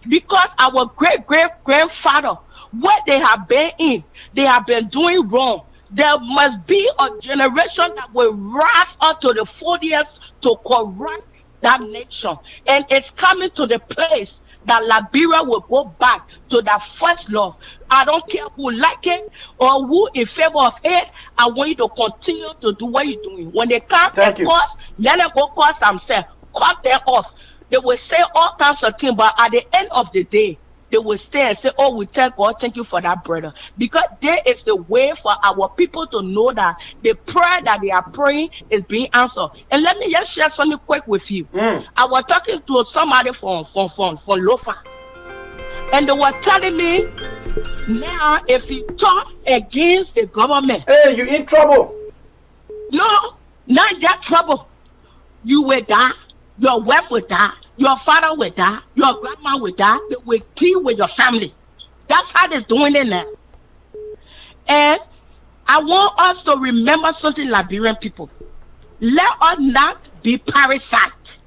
because our great-great-grandfather, what they have been in, they have been doing wrong. There must be a generation that will rise up to the 40s to correct that nation, and it's coming to the place that Liberia will go back to that first love. I don't care who like it or who in favor of it. I want you to continue to do what you're doing. When they come and cause, let them go cause themselves. Cut them off. They will say all kinds of things, but at the end of the day, they will stay and say, oh, we tell God, thank you for that, brother. Because there is the way for our people to know that the prayer that they are praying is being answered. And let me just share something quick with you. I was talking to somebody from Lofa, and they were telling me, now if you talk against the government, hey, you in trouble. No, not that trouble. You will die. Your wife will die. Your father will die. Your grandma will die. They will deal with your family. That's how they're doing it now. And I want us to remember something, Liberian people. Let us not be parasites.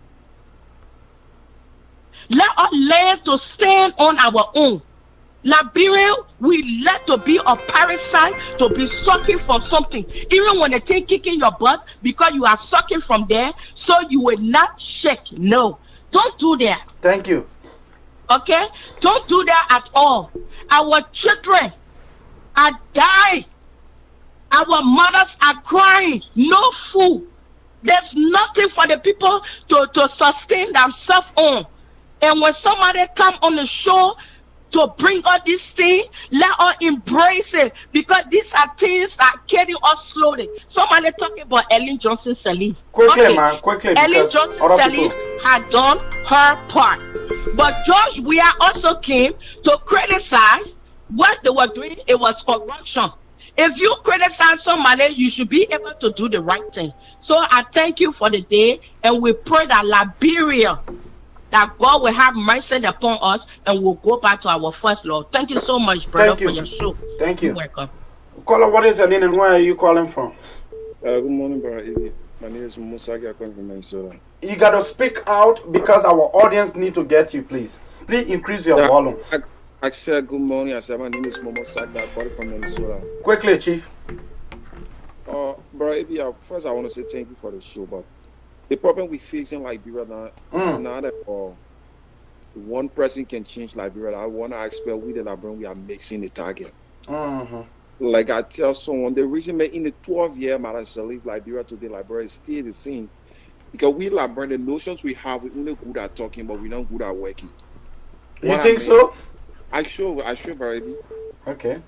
Let us learn to stand on our own. Liberian, we let to be a parasite, to be sucking from something. Even when they take kicking your butt, because you are sucking from there, so you will not shake. No. Don't do that. Thank you. Okay? Don't do that at all. Our children are dying. Our mothers are crying. No food. There's nothing for the people to sustain themselves on. And when somebody come on the show to bring all these things, let us embrace it, because these are things that are killing us slowly. Somebody talking about Ellen Johnson Sirleaf. Quickly, man, quickly. Ellen Johnson Sirleaf had done her part. But George Weah also came to criticize what they were doing. It was corruption. If you criticize somebody, you should be able to do the right thing. So I thank you for the day, and we pray that Liberia, that God will have mercy upon us, and we'll go back to our first love. Thank you so much, brother, for your show. Thank you. You're welcome. Caller, what is your name and where are you calling from? Good morning, brother. My name is Musagi. I'm calling from Minnesota. You got to speak out because our audience need to get you, please. Please increase your volume. I said good morning. I said my name is Momo Saga. I'm calling from Minnesota. Quickly, Chief. Brother, first I want to say thank you for the show, but the problem we face in Liberia now is not that one person can change Liberia. I want to expect we the Liberian, we are mixing the target. Like I tell someone, the reason in the 12 years, Madam Sirleaf, Liberia today, Liberia is still the same. Because we Liberian, the notions we have, we're only good at talking, but we're not good at working. You think so? I sure, already. Okay.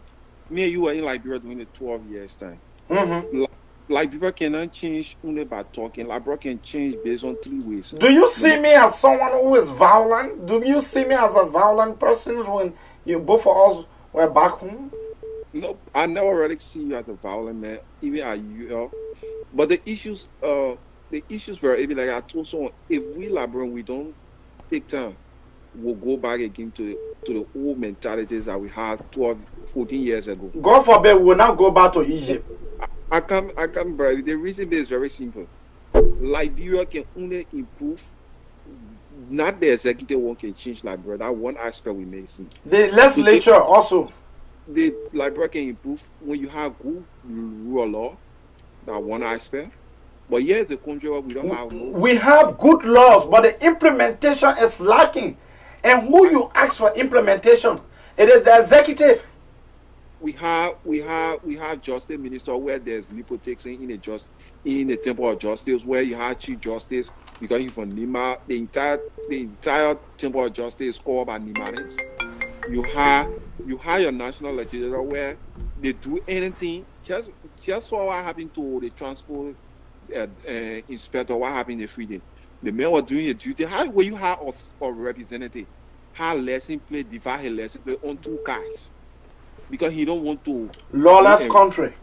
Me and you were in Liberia during the 12 years time. like people cannot change only by talking. Like bro can change based on 3 ways. Do you see me as someone who is violent? Do you see me as a violent person when you both of us were back home? No, I never really see you as a violent man, even at you. But the issues were even like I told someone, if we Liberian, we don't take time, we'll go back again to the old mentalities that we had 12, 14 years ago. God forbid we will not go back to Egypt. I can't, bro. The reason is very simple. Liberia can only improve. Not the executive one can change Liberia. That one aspect we may see. The legislature also. The Liberia can improve when you have good rule of law. That one aspect. But here's a country where we don't have. We have good laws, but the implementation is lacking. And who you ask for implementation? It is the executive. We have justice minister where there's nepotism in the temple of justice, where you have chief justice because you from Nima. The entire temple of justice is called by Nimanis. You have your national legislature where they do anything. Just saw what happened to the transport inspector. What happened in the freedom? The men were doing a duty. How will you have a representative? How lesson play divide his lesson play on 2 cars? Because he don't want to lawless country.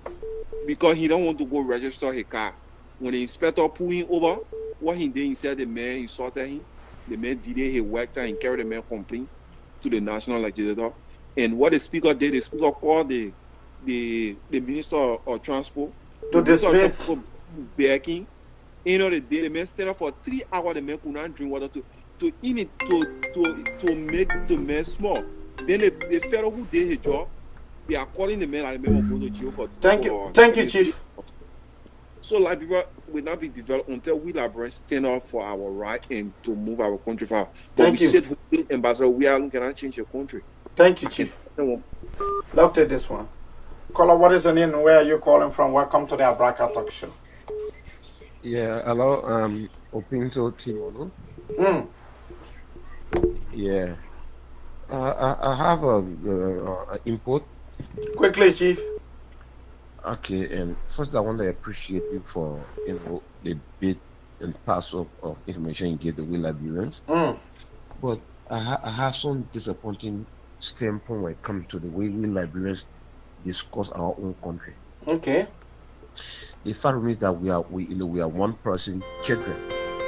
Because he don't want to go register his car. When the inspector pulled him over, what he did, he said the man insulted him. The man did his work time and carried the man complaint to the national legislature. And what the speaker did, the speaker called the minister of transport to dismiss begging. You know, the man stayed up for 3 hours. The man could not drink water to make the man small. Then the fellow who did his job, they are calling the man and the man will go to jail for. Thank you, Chief. So Liberia will not be developed until we Liberians stand up for our right and to move our country forward. Thank you. Said, Ambassador, we cannot change the country. Thank you, Chief. Let's take this one. Caller, what is your name and where are you calling from? Welcome to the Abraka Talk Show. Yeah, hello, Opinto Timono. Yeah. I have a input. Quickly, Chief. Okay, and first I want to appreciate you for the bit and parcel of information you gave the we Liberians. But I have some disappointing standpoint when it comes to the way we Liberians discuss our own country. Okay. The fact remains that we are one person children.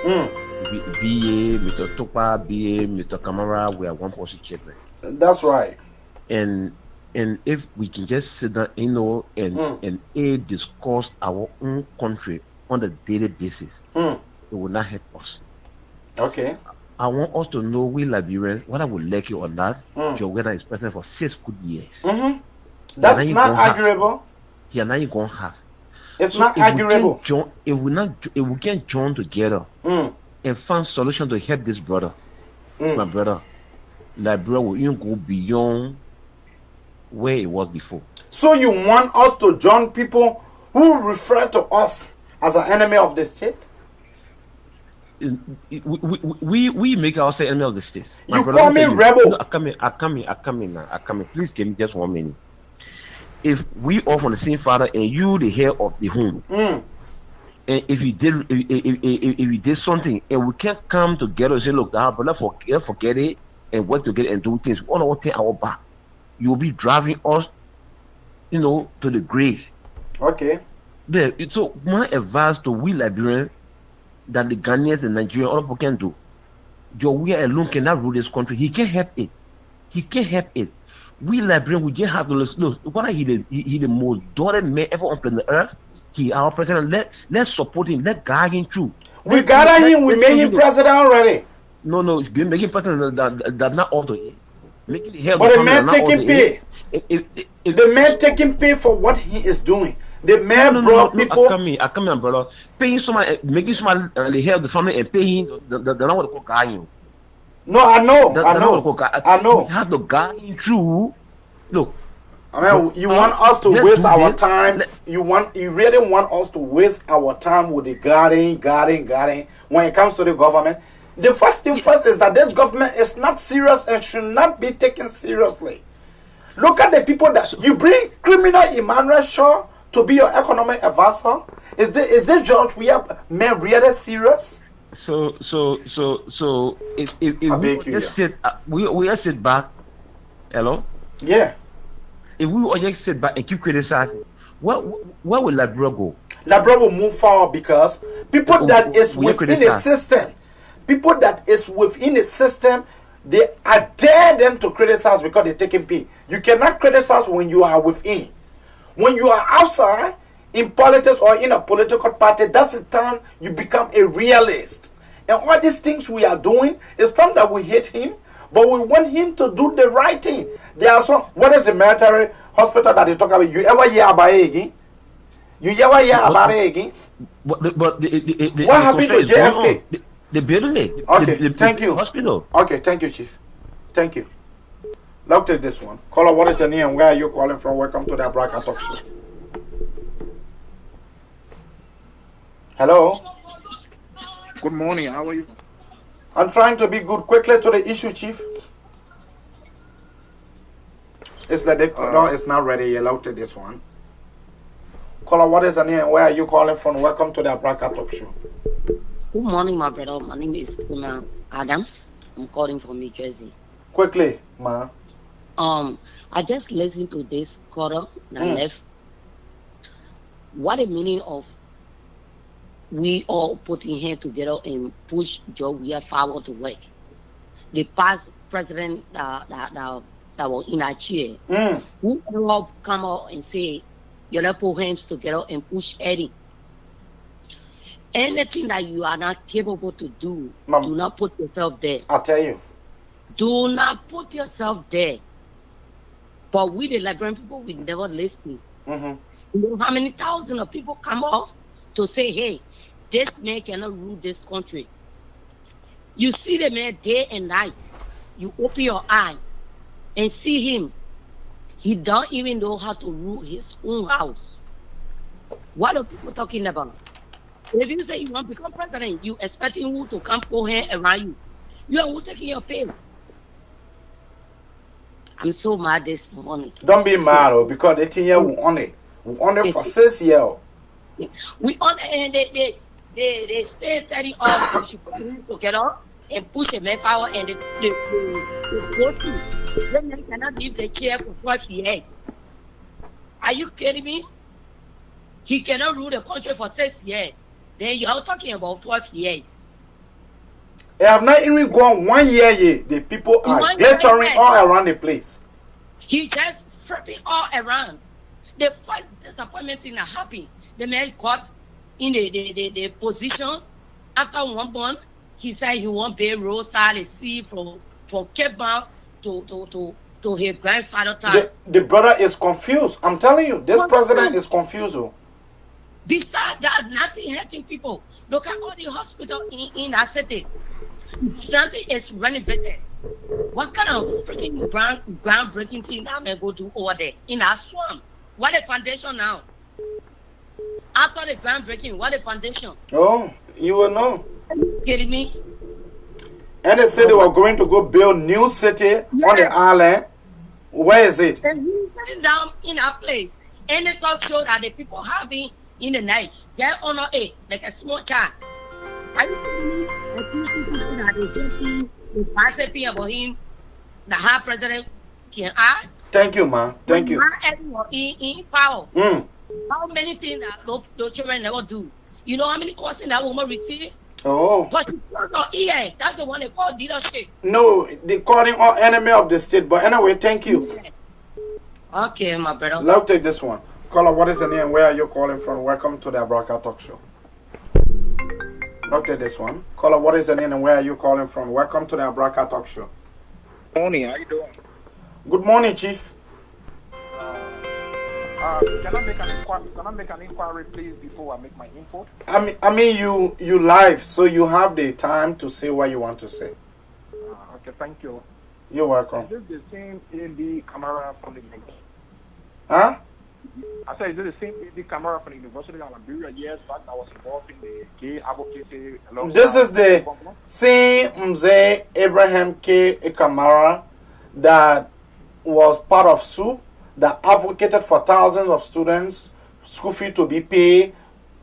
BA, Mr. Topa, BA, Mr. Kamara, we are one person children. That's right. And if we can just sit down, and discuss our own country on a daily basis, it will not help us. Okay. I want us to know, we Liberians, whether we like it or not, George Weah is president for 6 good years. That's not arguable. Yeah, now you're going to have. It's not arguable. If we can join together and find solution to help this brother, my brother, Liberia will even go beyond where it was before. So you want us to join people who refer to us as an enemy of the state? We make ourselves enemy of the state. You call me rebel? No, I come in now. Please give me just 1 minute. If we all from the same father and you the head of the home, and if you did something and we can't come together and say, look, brother, forget it and work together and do things, all of take our back, you'll be driving us, to the grave. Okay. So my advice to we Liberians that the Ghanaians, the Nigerians, all people can do. George Weah alone cannot rule this country. He can't help it. We Liberians, we just have to look. What he the most doted man ever on planet Earth. He our president. Let's support him. Let's guide him through. We gather him. We made him president already. No, making president that's not all to it. Making the but the man taking pay. The man taking pay for what he is doing. The man brought people. I come here, brother. Paying somebody, making somebody the head of the family and paying the not what to guide you. No, I know. You have to guide him through. Look, I mean, you want us to waste our time. You really want us to waste our time with the guarding. When it comes to the government, the first thing first is that this government is not serious and should not be taken seriously. Look at the people that you bring criminal Emmanuel Shaw to be your economic advisor? Is this George Weah man really serious? So if we just sit, we just sit back. Hello. Yeah. If we all just sit back and keep criticizing, where will Liberia go? Liberia will move forward because people that is within the system, they are dare them to criticize because they're taking pay. You cannot criticize when you are within. When you are outside in politics or in a political party, that's the time you become a realist. And all these things we are doing, it's not that we hate him, but we want him to do the right thing. There are some. What is the military hospital that they talk about? You ever hear about it again? You ever hear about it again? But what happened to JFK? The building. Okay, thank you. Hospital. Okay, thank you, Chief. Thank you. Let's take this one. Caller, what is your name? Where are you calling from? Welcome to the Broadcast Talk Show. Hello. Good morning. How are you? I'm trying to be good. Quickly to the issue, Chief. It's like no, it's not ready. You're allowed to this one. Caller, what is your name? Where are you calling from? Welcome to the Broadcast Talk Show. Good morning, my brother. My name is Una Adams. I'm calling from New Jersey. Quickly, ma. I just listened to this caller that left. What the meaning of we all putting here together and push George Weah forward to work? The past president that was in our chair, who all come out and say, you know, put hands together and push Eddie. Anything that you are not capable to do, do not put yourself there. I'll tell you. Do not put yourself there. But we, the Liberian people, we never listen. You know how many thousands of people come out to say, hey, this man cannot rule this country. You see the man day and night. You open your eye and see him. He don't even know how to rule his own house. What are people talking about? If you say you want to become president, you expecting who to come for here around you. You are who taking your pay. I'm so mad this morning. Don't be mad, because the thing here we on it. We on it for 6 years. We on it, and they stay telling us we should put him together and push a man forward, and they go to. Then they cannot leave the chair for 12 years. Are you kidding me? He cannot rule the country for 6 years. Then you are talking about 12 years. They have not even gone 1 year yet. The people are glittering all around the place. He just flipping all around. The first disappointment thing that happened, the man got in the position after 1 month. He said he won't pay road side sea from Cape Town to his grandfather time. The brother is confused. I'm telling you, this president is confused. Besides that, nothing hurting people. Look at all the hospitals in our city. Nothing is renovated. What kind of freaking groundbreaking thing that may go to over there in our swamp? What a foundation now. After the groundbreaking, what a foundation. Oh, you will know. Are you kidding me? And they said they were going to go build new city on the island. Where is it? And he's sitting down in our place. And the talk show that the people having in the night, they're on it like a small child. Are you kidding me? The people that they think the gossiping about him, the high president can act. Thank you, ma. Thank you. In power. How many things that those children never do? You know how many questions that woman received? Oh. But she's not here. That's the one they call leadership. No, they calling all enemy of the state. But anyway, thank you. Okay, my brother. Let's take this one. Caller, what is your name? Where are you calling from? Welcome to the Broadcast Talk Show. Let's take this one. Caller, what is your name and where are you calling from? Welcome to the Broadcast Talk Show. Morning, how you doing? Good morning, Chief. Can I make an inquiry, please, before I make my input? I mean, you live, so you have the time to say what you want to say. Okay, thank you. You're welcome. Is this the same AD camera from the university? Huh? I said, is it the same AD camera from the University of Liberia years back that was involved in the gay advocacy? This is the same Mzee Abraham K. Kamara that was part of SOUP, that advocated for thousands of students school fee to be paid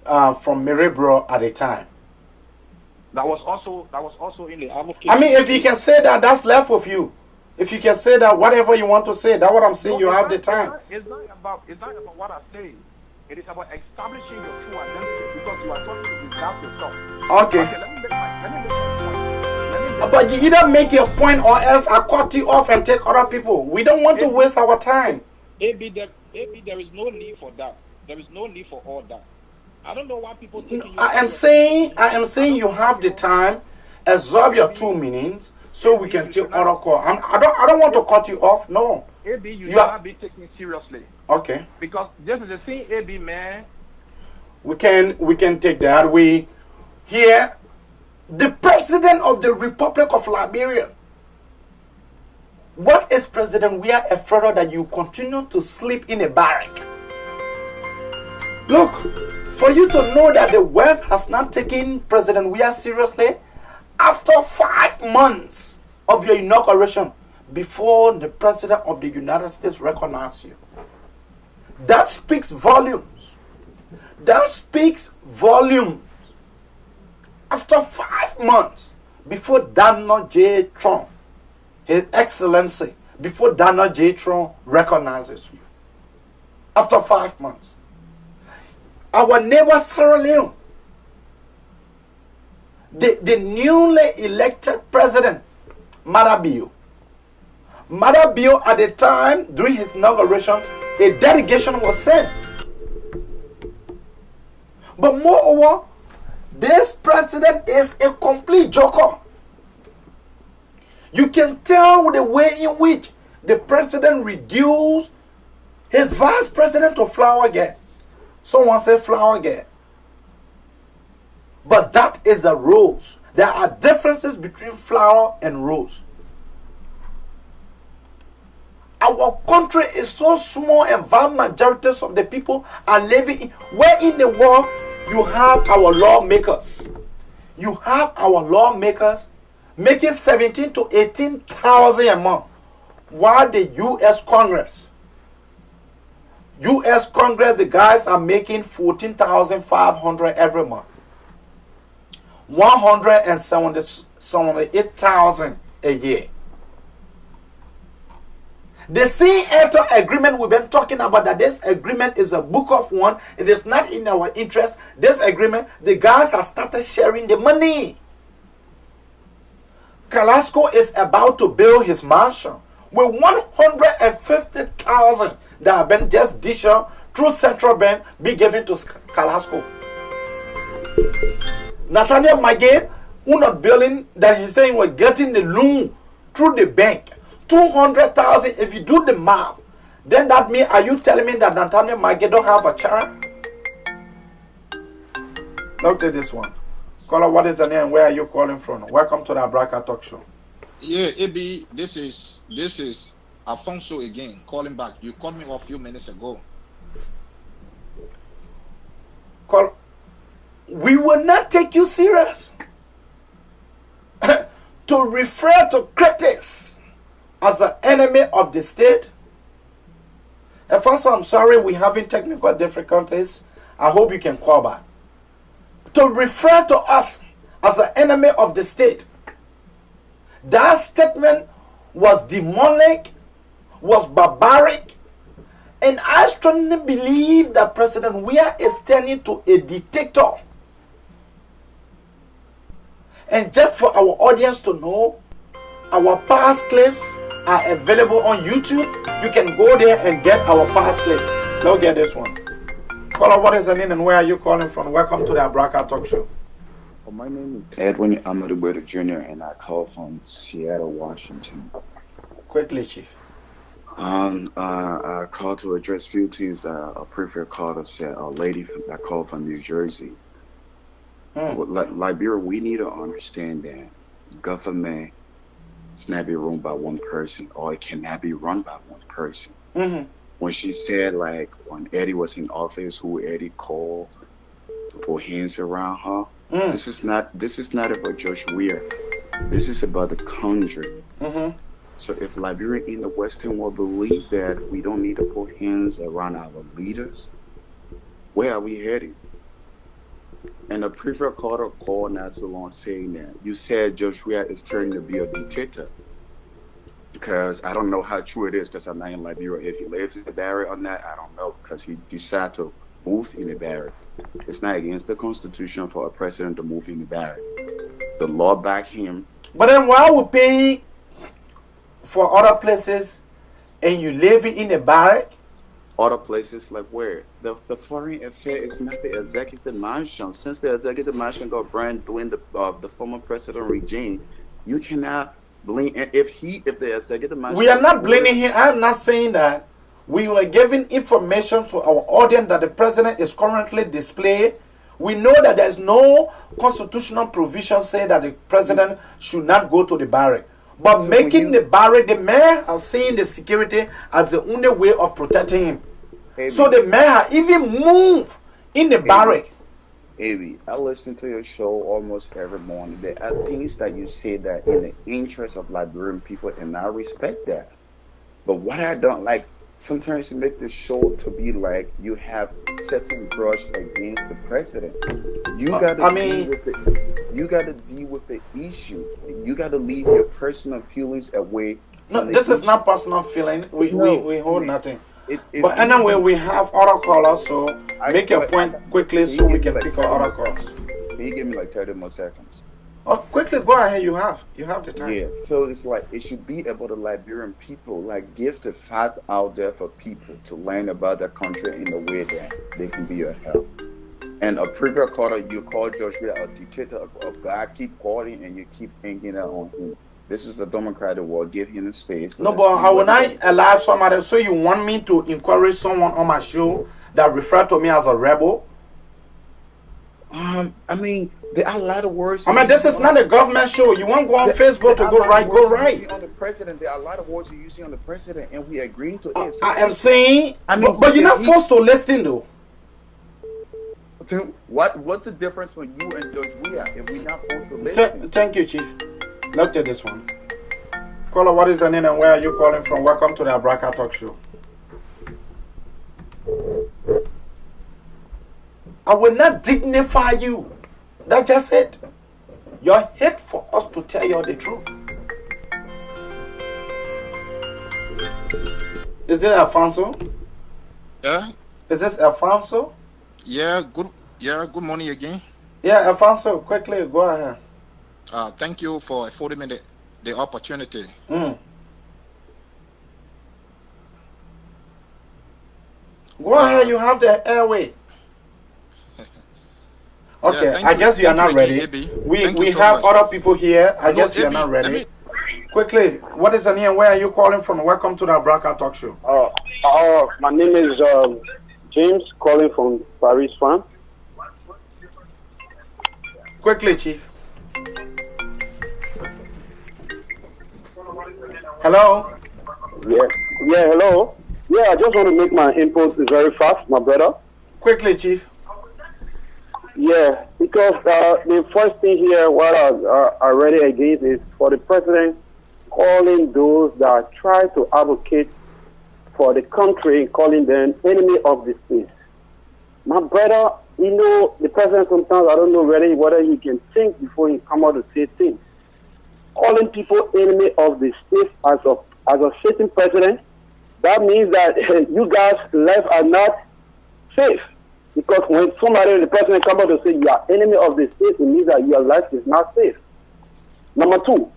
from Mirabro at the time. That was also in the application. I mean, if you can say that, that's left with you. If you can say that, whatever you want to say, that's what I'm saying. You have the time. It's not about what I say. It is about establishing your true identity because you are trying to disguise yourself. Okay. Let me make my point. But you either make your point or else I cut you off and take other people. We don't want to waste our time. Maybe there is no need for that. There is no need for all that. I don't know why people think I am saying you have the time. Absorb your 2 minutes so we can take other call. I don't want to cut you off. No. AB, you cannot be taken seriously. Okay. Because this is the thing, AB, man. We can take that. We here the president of the Republic of Liberia. What is President Weah afraid of that you continue to sleep in a barrack? Look, for you to know that the West has not taken President Weah seriously after 5 months of your inauguration before the President of the United States recognized you. That speaks volumes. That speaks volumes. After 5 months, before Donald J. Trump, His Excellency, before Donald J. Trump recognizes you. After 5 months. Our neighbor Sierra Leone, the newly elected president, Marabio at the time, during his inauguration, a delegation was sent. But moreover, this president is a complete joker. You can tell the way in which the president reduced his vice president to flower girl. Someone said flower girl. But that is a rose. There are differences between flower and rose. Our country is so small and vast majorities of the people are living in. Where in the world you have our lawmakers? You have our lawmakers making 17 to 18,000 a month, while the U.S. Congress, the guys are making 14,500 every month, 178,000 a year. The CETA agreement we've been talking about, that this agreement is a book of one. It is not in our interest. This agreement, the guys have started sharing the money. Carrasco is about to build his mansion with 150,000 that have been just dished out through central bank be given to Carrasco. Nathaniel Magate, not building that he's saying we're getting the loan through the bank. 200,000. If you do the math, then that means, are you telling me that Nathaniel Magate don't have a child? Look at this one. Caller, what is the name? Where are you calling from? Welcome to the Abraka Talk Show. Yeah, AB, this is Alfonso again, calling back. You called me a few minutes ago. Call. We will not take you serious. To refer to critics as an enemy of the state. And first of all, I'm sorry we're having technical difficulties. I hope you can call back. To refer to us as an enemy of the state. That statement was demonic, was barbaric, and I strongly believe that President Weah is turning to a dictator. And just for our audience to know, our past clips are available on YouTube. You can go there and get our past clips. Let's get this one. Caller, what is the name and where are you calling from? Welcome to the Abraka Talk Show. Well, my name is Edwin Amadubeda Jr. and I call from Seattle, Washington. Quickly, Chief. I called to address a few things that a previous caller said. A lady that called from New Jersey. Liberia, we need to understand that government is not be run by one person, or it cannot be run by one person. When she said, like, when Eddie was in office, who Eddie called to put hands around her, this is not about George Weah. This is about the country. So if Liberia in the Western world believe that we don't need to put hands around our leaders, Where are we heading? And the prefect called not so long saying that you said George Weah is turning to be a dictator. Because I don't know how true it is, because I'm not in Liberia. If he lives in the barrack or not, I don't know, because he decided to move in the barrack. It's not against the Constitution for a president to move in the barrack. The law back him. But then why we pay for other places and you live in a barrack? Other places like where? The foreign affair is not the executive mansion. Since the executive mansion got burned during the former president regime, you cannot blame. If the executive mansion. We are not blaming him. I'm not saying that. We were giving information to our audience that the president is currently displayed. We know that there's no constitutional provision saying that the president should not go to the barrack. But so making the barrack, the mayor has seen the security as the only way of protecting him. So the mayor even moved in the barrack. Avi, I listen to your show almost every morning. There are things that you say that in the interest of Liberian people, and I respect that. But what I don't like, sometimes you make the show to be like you have certain grudge against the president. You gotta deal with the issue. You gotta leave your personal feelings away. No, this is not personal feeling. We hold nothing. But anyway, we have other callers, so make your point quickly so we can pick our other calls. Can you give me like 30 more seconds? Oh, quickly, go ahead. You have the time. Yeah, so it's like it should be about the Liberian people, like give the fact out there for people to learn about their country in a way that they can be of help. And a previous caller, you called George Weah a dictator, a guy, keep calling and you keep hanging out on him. This is the democratic world. Give him the space. No, but how will I allow somebody? So you want me to encourage someone on my show that refer to me as a rebel? I mean, there are a lot of words. I mean, this is not a government show. You want to go on Facebook to go right, go right. On the president, there are a lot of words you're using on the president, and we agree to it. I am saying, but you're not forced to listen, though. What's the difference for you and George Weah if we're not forced to listen? Thank you, Chief. Look at this one. Caller, what is the name and where are you calling from? Welcome to the Abraka Talk Show. I will not dignify you. That's just it. You're here for us to tell you the truth. Is this Alfonso? Yeah. Is this Alfonso? Yeah. Good morning again. Yeah, Alfonso. Quickly, go ahead. Thank you for affording me the opportunity. Go ahead, you have the airway. Okay, yeah, I guess you are not ready. We have other people here. I guess you are not ready. Quickly, what is your name? Where are you calling from? Welcome to the Abraka Talk Show. My name is James, calling from Paris, France. Quickly, Chief. Hello? Yeah, hello. Yeah, I just want to make my input very fast, my brother. Quickly, Chief. Yeah, because the first thing here, what I read against is for the president calling those that try to advocate for the country, calling them enemy of the state. My brother, you know, the president sometimes, I don't know really whether he can think before he come out to say things. Calling people enemy of the state as a sitting president, that means that you guys' lives are not safe. Because when somebody, the president, comes out to say you are enemy of the state, it means that your life is not safe. Number two,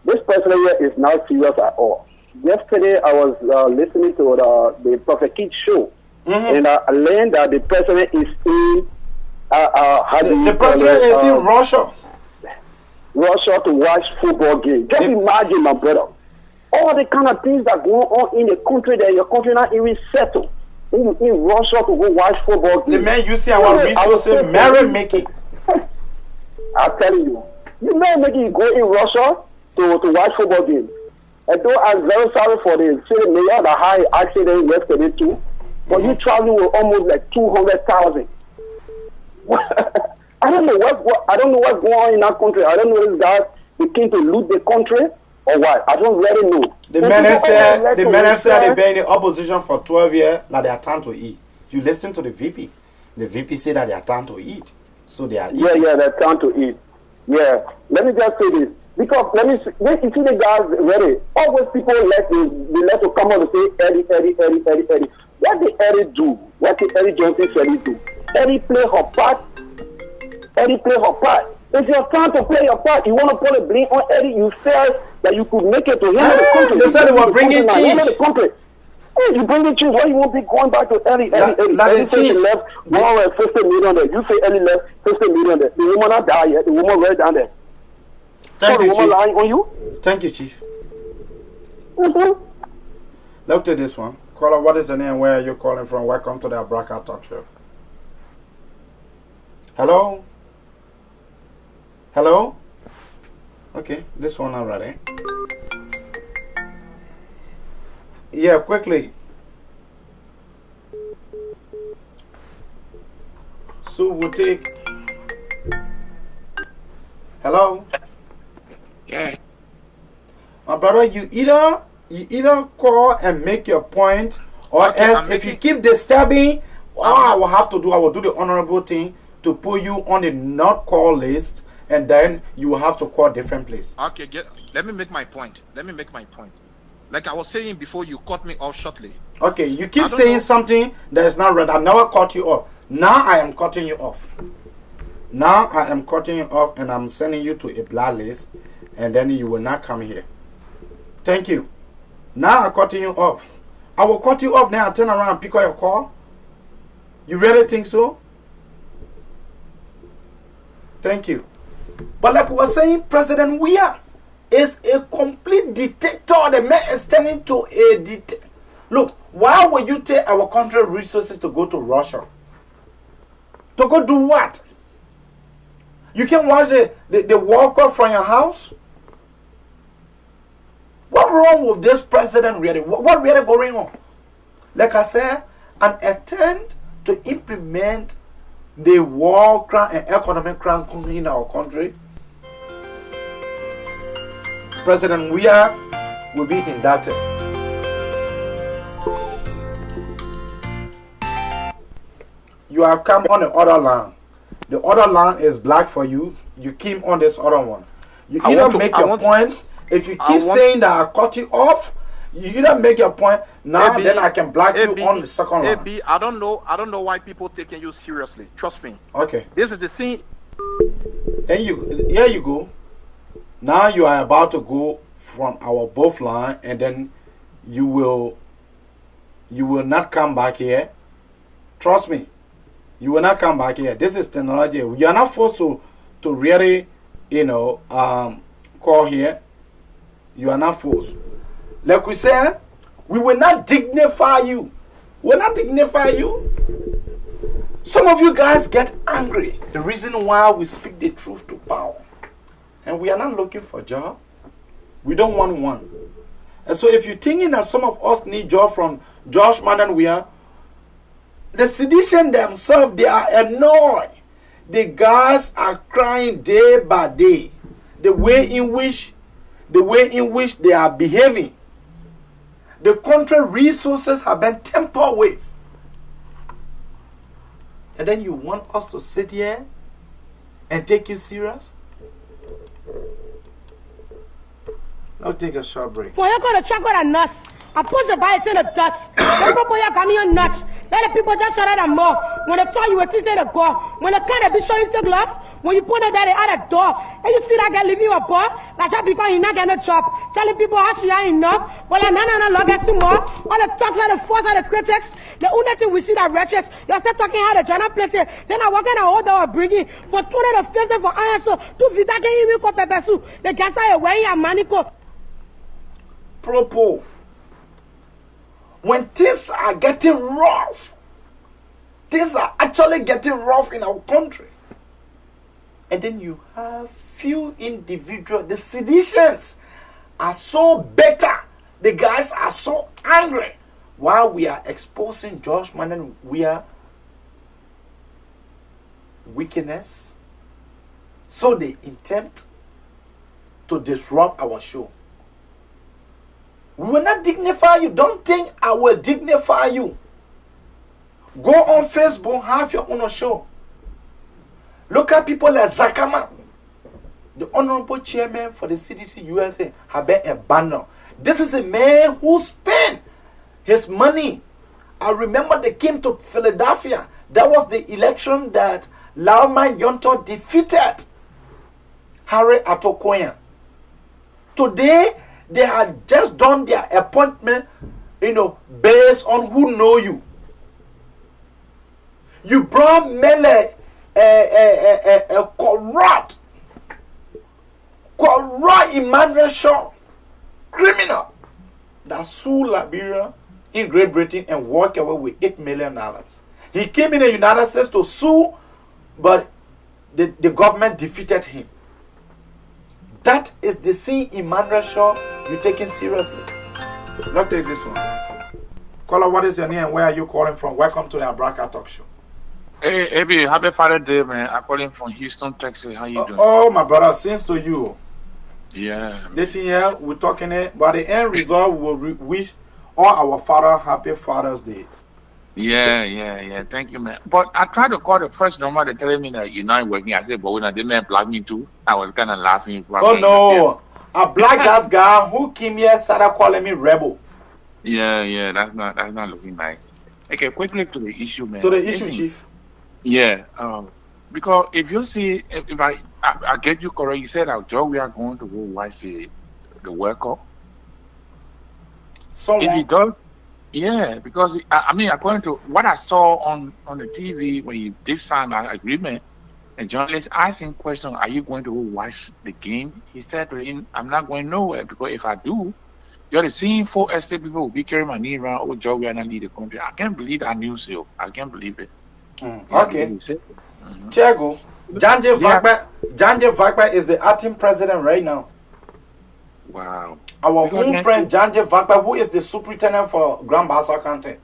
this president here is not serious at all. Yesterday, I was listening to the Prophet Kid show, and I learned that the president is in the president is in Russia. Russia to watch football game. Just imagine, my brother, all the kind of things that go on in the country that your country not even settled. In Russia to go watch football game. The man, you see our resources, merry making. I'm telling you, you may make it go in Russia to watch football game. And though I'm very sorry for the city mayor that had an accident yesterday too, but you traveling with almost like 200,000. I don't know what's going on in that country. I don't know if that they came to loot the country or what. I don't really know. The man said they've been in the opposition for 12 years, like they are time to eat. You listen to the VP. The VP say that they are time to eat. So they are eating. Yeah, they're time to eat. Yeah. Let me just say this. Because when you see the guys ready, always people let to come on and say Eddie. What did Eddie do? What did Eddie Johnson Eddie do? Eddie play her part. It's your time to play your part. You want to put a blame on Eddie, you felt that you could make it to him in the country. They said they were bringing cheese. Hey, you bring the cheese. Why you won't be going back to Eddie? Eddie said he left 150 million there. You say Eddie left 50 million there. The woman not died yet. The woman right down there. Thank you, the woman Chief. lying on you? Thank you, Chief. Look to this one. Caller, what is the name? Where are you calling from? Welcome to the Abraka Talk Show. Hello? Hello? Okay, this one already. Yeah, quickly. So we'll take. Hello? Yeah. My brother, you either call and make your point, or Okay, else if you keep disturbing, all I will have to do, I will do the honorable thing to put you on the not call list, and then you will have to call different place. Okay, let me make my point. Like I was saying before, you cut me off shortly. Okay, you keep saying something that is not right. I never cut you off. Now I am cutting you off. Now I am cutting you off, and I'm sending you to a blacklist, and then you will not come here. Thank you. Now I'm cutting you off. I will cut you off, then I'll turn around and pick up your call. You really think so? Thank you. But like we were saying, President Weah is a complete dictator. The man is turning to a dictator. Look, why would you take our country resources to go to Russia? To go do what? You can watch the World Cup from your house? What's wrong with this president really? What really going on? Like I said, an attempt to implement the war crime and economic crime in our country. President Weah will be indicted. You have come on the other line. The other line is black for you. You came on this other one. You either make your point. If you keep saying that I cut you off, you either make your point now, then I can block you on the second line. I don't know why people taking you seriously. Trust me. Okay. This is the scene. And here you go. Now you are about to go from our both line, and then you will not come back here. Trust me. You will not come back here. This is technology. You are not forced to really, call here. You are not forced. Like we said, we will not dignify you. We will not dignify you. Some of you guys get angry. The reason why we speak the truth to power. And we are not looking for a job. We don't want one. And so if you're thinking that some of us need job from George Weah, the sedition themselves, they are annoyed. The guys are crying day by day. The way in which they are behaving. The country resources have been tampered with. And then you want us to sit here and take you serious? I'll take a short break. Boy, you're going to check with a nuts. I put the bites in the dust. Don't boy, you're coming on nuts. Let the people just shut out and more. When they tell you what is there to go, when the kind of be showing the glove, when you put it at the door, and you see that guy leaving you a ball, like that because he's not getting a job. Telling people how she are enough. Well, I'm not log at tomorrow. All the talks are the force of the critics. The only thing we see that rhetorics, you're still talking how the journal plates. Then I walk in and hold door bringing for 200 of fifty for answer. 2 vita can even for pepper soup. The gas are away and manico. Propo. When things are getting rough, things are actually getting rough in our country. And then you have few individuals, the seditions are so bitter. The guys are so angry. While we are exposing George Weah wickedness, so they attempt to disrupt our show. We will not dignify you. Don't think I will dignify you. Go on Facebook, have your own show. Look at people like Zakama, the honorable chairman for the CDC USA, have been abandoned. This is a man who spent his money. I remember they came to Philadelphia. That was the election that Lauma Yonto defeated Harry Atokoyan. Today, they had just done their appointment, based on who know you. You brought Mele a corrupt Emmanuel Shaw criminal that sued Liberia in Great Britain and walked away with $8 million. He came in the United States to sue, but the government defeated him. That is the same Emmanuel Shaw you taking seriously. Let's take this one. Caller, what is your name and where are you calling from? Welcome to the Abraka Talk Show. Hey, Abby, happy Father's Day, man. I'm calling from Houston, Texas. How you doing? Oh, my brother, since to you. Yeah. This year, we're talking it, but the end result will wish all our father happy Father's Day. Yeah. Thank you, man. But I tried to call the first number. They're telling me that you're not working. I said, but when I did, man, block me too. I was kind of laughing. Oh, no. I black that guy who came here started calling me rebel. Yeah. That's not looking nice. Okay, quickly to the issue, man. To the issue, Chief. Yeah. Because if you see, if I get you correct, you said that George Weah going to go watch the World Cup. Someone. If he does, yeah, because I mean, according to what I saw on the TV when he did sign an agreement, and journalists asked him question, "Are you going to go watch the game?" He said to him, "I'm not going nowhere because if I do, you're the same 4 estate people will be carrying my knee around. Oh, George Weah not lead the country." I can't believe that news, yo. I can't believe it. Okay. Tiago, Janje Vakpa is the acting president right now. Wow. Our own friend Janje Vakpa, who is the superintendent for Grand Bassa County,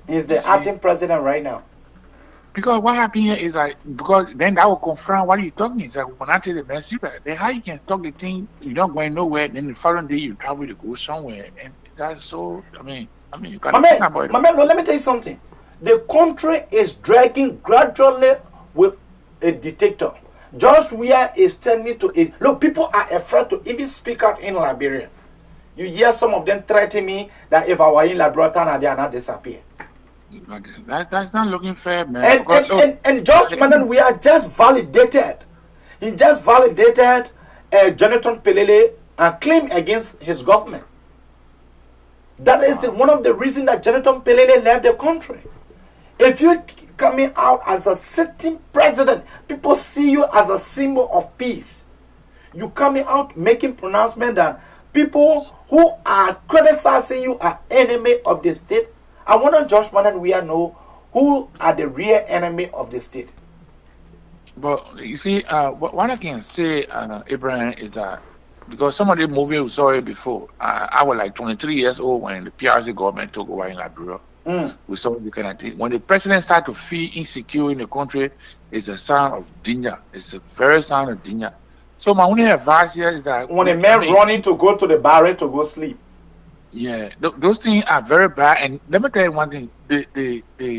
is the acting president right now. Because what happened here is like, because then that will confirm what you're talking. It's like when I tell the man, then how you can talk the thing, you're not going nowhere, then the following day you travel to go somewhere. And that's so, I mean, you got to think about it. My man, let me tell you something. The country is dragging gradually with a dictator. George Weah is telling me to it. Look, people are afraid to even speak out in Liberia. You hear some of them threaten me that if I were in Liberia, they are not disappear. That's not looking fair, man. And George Weah just validated. He just validated Jonathan Pelele and claim against his government. That is one of the reasons that Jonathan Pelele left the country. If you coming out as a sitting president, people see you as a symbol of peace. You coming out making pronouncement that people who are criticizing you are enemy of the state. I want George Weah know who are the real enemy of the state. But you see, what I can say, Abraham, is that because some of the movies we saw it before, I was like 23 years old when the PRC government took over in Liberia. We saw the kind of thing. When the president started to feel insecure in the country, it's a sign of danger. It's a very sign of danger. So my only advice here is that when a man running to go to the barrack to go sleep. Yeah, those things are very bad. And let me tell you one thing: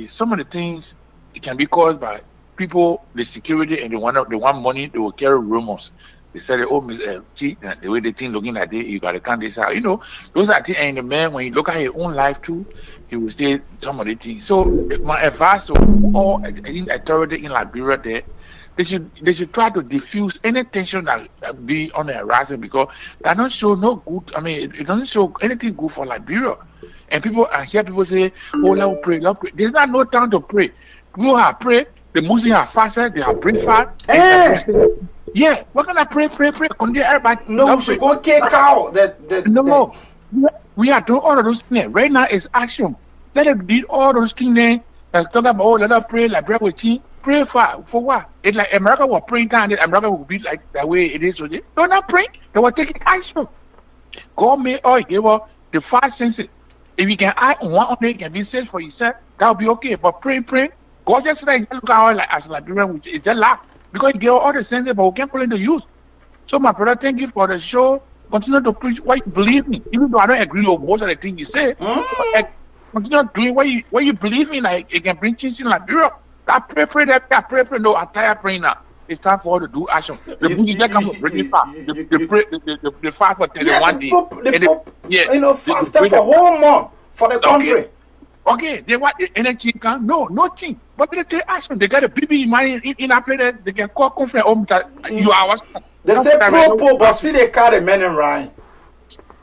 some of the things it can be caused by people, the security, and they want money. They will carry rumors. They said, "Oh, the way they think looking like this, you gotta count this out." You know, those are things. And the man, when you look at his own life too, he will say some of the things. So my advice to all authority in Liberia, there, they should try to diffuse any tension that be on the horizon, because that don't show no good. I mean, it doesn't show anything good for Liberia. And I hear people say, "Oh, let's pray, let's pray." There's not no time to pray. People have pray. The Muslims are fasted. They have prayed fast. Yeah, what can I pray? Everybody. No, we should go kick out No. We are doing all of those things. Right now it's action. Let them do all those things there. Talk about, oh, let us pray like bread with tea. Pray for what? It's like America was praying down there. America will be like that way it is today. They're not praying. They were taking action. God made all give us the 5 senses. If you can add one on it, can be saved for yourself, that will be okay. But pray. God just like look at like as Liberian, it's just laugh. Because you get all the senses, but we can't put into use. So my brother, thank you for the show. Continue to preach what you believe me. Even though I don't agree with most of the things you say, Continue doing what you believe in, like it can bring change in Liberia. I pray that I pray. No, I'm tired praying now. It's time for us to do action. The Buddhists that come from breaking fast. The fast for 31 days. You know, fasted for whole month for the country. Okay, they want energy can no thing. But they take action. They got a BB money in a place that they can call conference. You are. They say pro, but see they carry men and Ryan.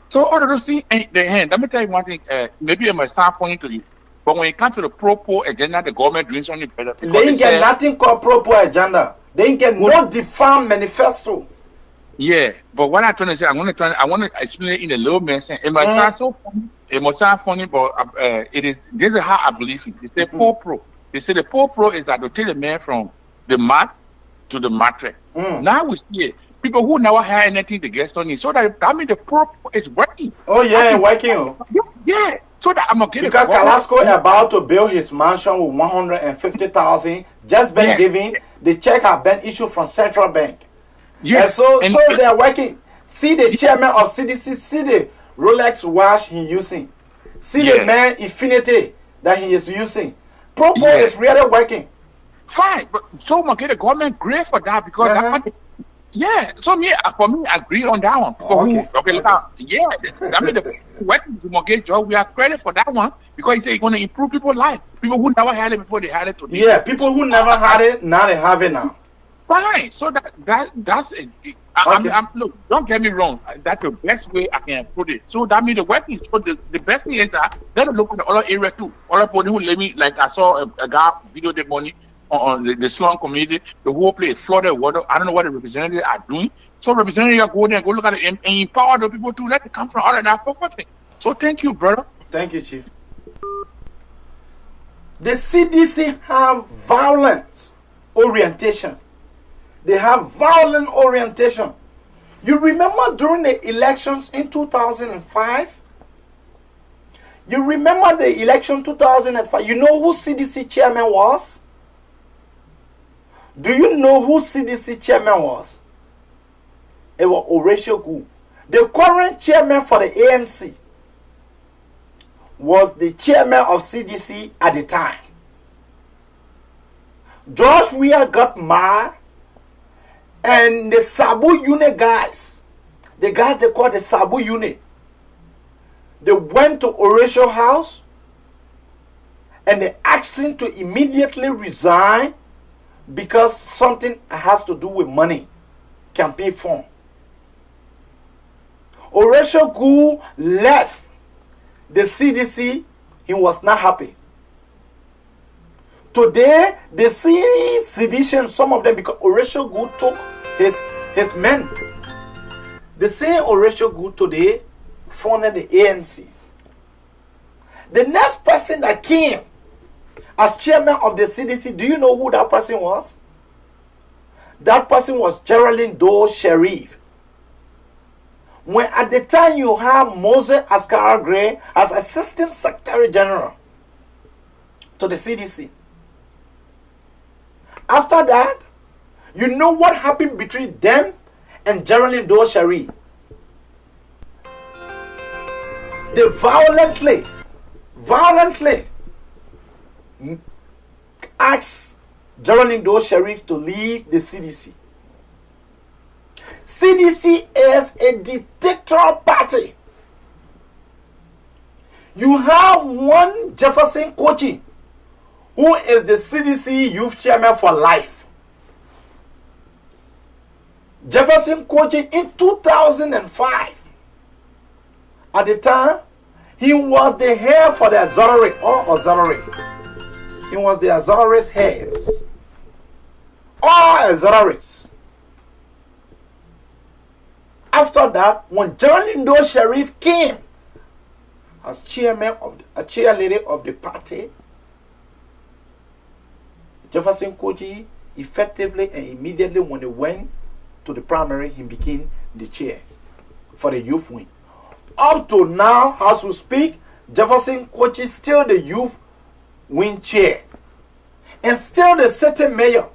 So all of those things in the hand. Let me tell you one thing. Maybe it might sound funny to you, but when it comes to the pro agenda, the government doing something better. They ain't get nothing called pro agenda. They ain't get no defined manifesto. Yeah, but what I'm trying to say, I want to explain it in a little message. It might sound so funny. It must sound funny, but this is how I believe it. They say pro. They say the pro is that to take the man from the mat to the mattress. Now we see it. People who never had anything to get on it. So that means the pro is working. Oh yeah, working. Yeah. So that I'm okay. Because Carrasco about to build his mansion with 150,000 just been given. The check have been issued from Central Bank. Yes. And so they are working. See the chairman of CDC, see the Rolex watch he using. See the man Infinity that he is using. Propo is really working. Fine, but so much the government great for that because that's so for me, I agree on that one. I mean, the job, we are credit for that one because it's going to improve people's life. People who never had it before, they had it today. Yeah, people who never had it, now they have it now. Fine, so that's it. Look, don't get me wrong. That's the best way I can put it. So that means the working. So the best thing is that let us look at the other area too. Other people who live in, like I saw a guy video the money on the slum community, the whole place flooded water. I don't know what the representatives are doing. So representatives go there and go look at it and empower the people to let it come from out of that poverty. So thank you, brother. Thank you, Chief. The CDC have violence orientation. They have violent orientation. You remember during the elections in 2005? You remember the election 2005? You know who CDC chairman was? Do you know who CDC chairman was? It was Horatio Gu. The current chairman for the ANC was the chairman of CDC at the time. George Weah got mad, and the Sabu unit guys, the guys they call the Sabu unit, they went to Horatio house and they asked him to immediately resign because something has to do with money, campaign fund. Horatio Gu left the CDC. He was not happy. Today, they see sedition, some of them, because Horatio Gu took his men. The same Horatio Gu today founded the ANC. The next person that came as chairman of the CDC, do you know who that person was? That person was Geraldine Doe Sharif. When at the time you have Moses Ascara Gray as Assistant Secretary General to the CDC. After that, you know what happened between them and Geraldine Doe Sharif? They violently asked Geraldine Doe Sharif to leave the CDC. CDC is a dictatorial party. You have one Jefferson Kochi, who is the CDC youth chairman for life. Jefferson Kochi in 2005, at the time, he was the head for the auxiliary or auxiliary. He was the auxiliary's head. All auxiliaries. After that, when Geraldine Doe Sharif came as chairman of a chairlady of the party, Jefferson Kochi effectively and immediately when he went to the primary, he became the chair for the youth wing. Up to now, as we speak, Jefferson Kochi is still the youth wing chair and still the sitting mayor.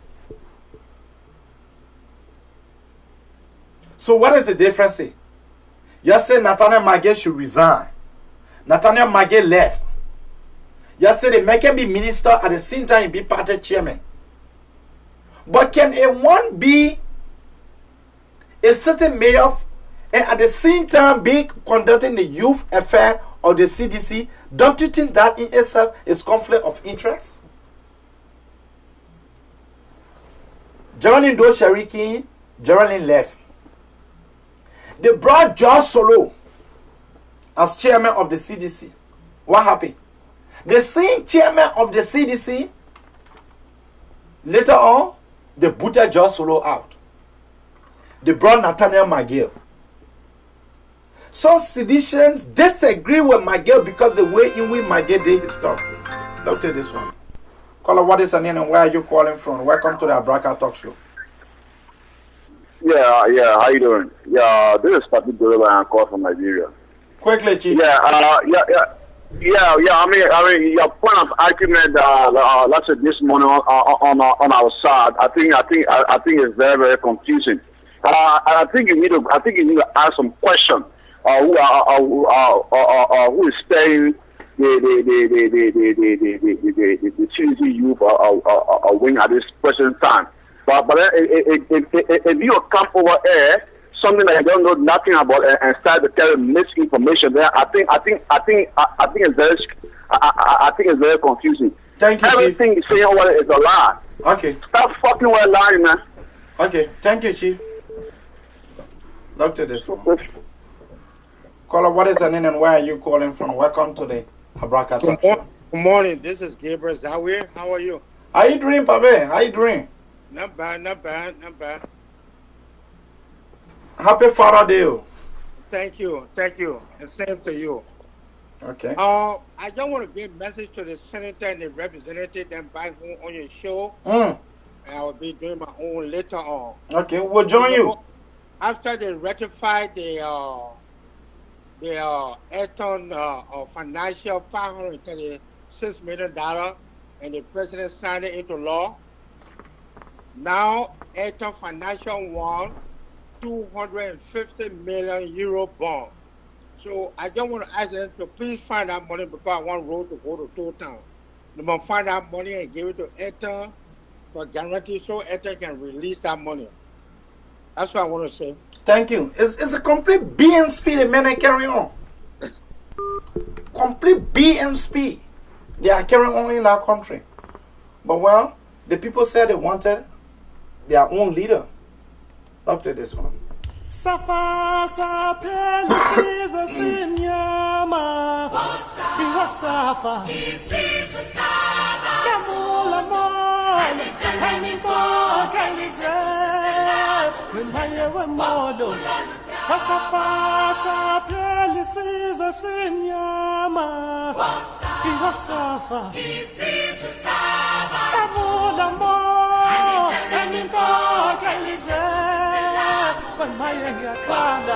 So what is the difference here? You say Nathaniel Magay should resign. Nathaniel Magay left. Yesterday, may can be minister at the same time be party chairman. But can a one be a certain mayor and at the same time be conducting the youth affair of the CDC? Don't you think that in itself is conflict of interest? Geraldine Do Shariki, Geraldine left. They brought George Solo as chairman of the CDC. What happened? The same chairman of the CDC, later on, they booted George Solo out. They brought Nathaniel McGill. Some seditionists disagree with McGill because the way in which McGill did his stuff. Look at this one. Caller, what is your name and where are you calling from? Welcome to the Abraka Talk Show. Yeah, how you doing? Yeah, this is Patrick Gorilla. I'm calling from Nigeria. Quickly, Chief. Yeah. I mean, your point of argument, let's say this morning on our side, I think it's very, very confusing. I think you need to ask some questions. Who is staying the CDC youth wing at this present time? But if you come over here, something that you don't know nothing about and start to carry misinformation there, I think it's very confusing. Thank you, Everything you say over is a lie. Okay. Stop fucking with lying, man. Okay. Thank you, Chief. Look to this one. Caller, what is your name and where are you calling from? Welcome to the Abraka Talk Show. Good morning. This is Gabriel Zawi. How are you? How you doing, Pabe? How you doing? Not bad. Happy Father Day. Thank you, and same to you. Okay. I just want to give a message to the senator and the representative and back home on your show. And I will be doing my own later on. Okay, we'll join you. After they ratified the Ayrton financial $536 million, and the president signed it into law. Now, Ayrton Financial won €250 million bond. So I just want to ask them to please find that money because I want road to go to Toll Town. They must find that money and give it to Ayrton for guarantee so Ayrton can release that money. That's what I want to say. Thank you. It's a complete BNSP the men are carrying on. Complete BNSP. They are carrying on in our country. But well, the people said they wanted their own leader. Up to this one. Safa sapeli sizo simnyama Iwa safa Isizo saba Kavula molo Haniko kalize Wemaye wemolo Safa sapeli sizo simnyama Iwa safa Isizo saba Kavula molo Haniko kalize when my young Kanda,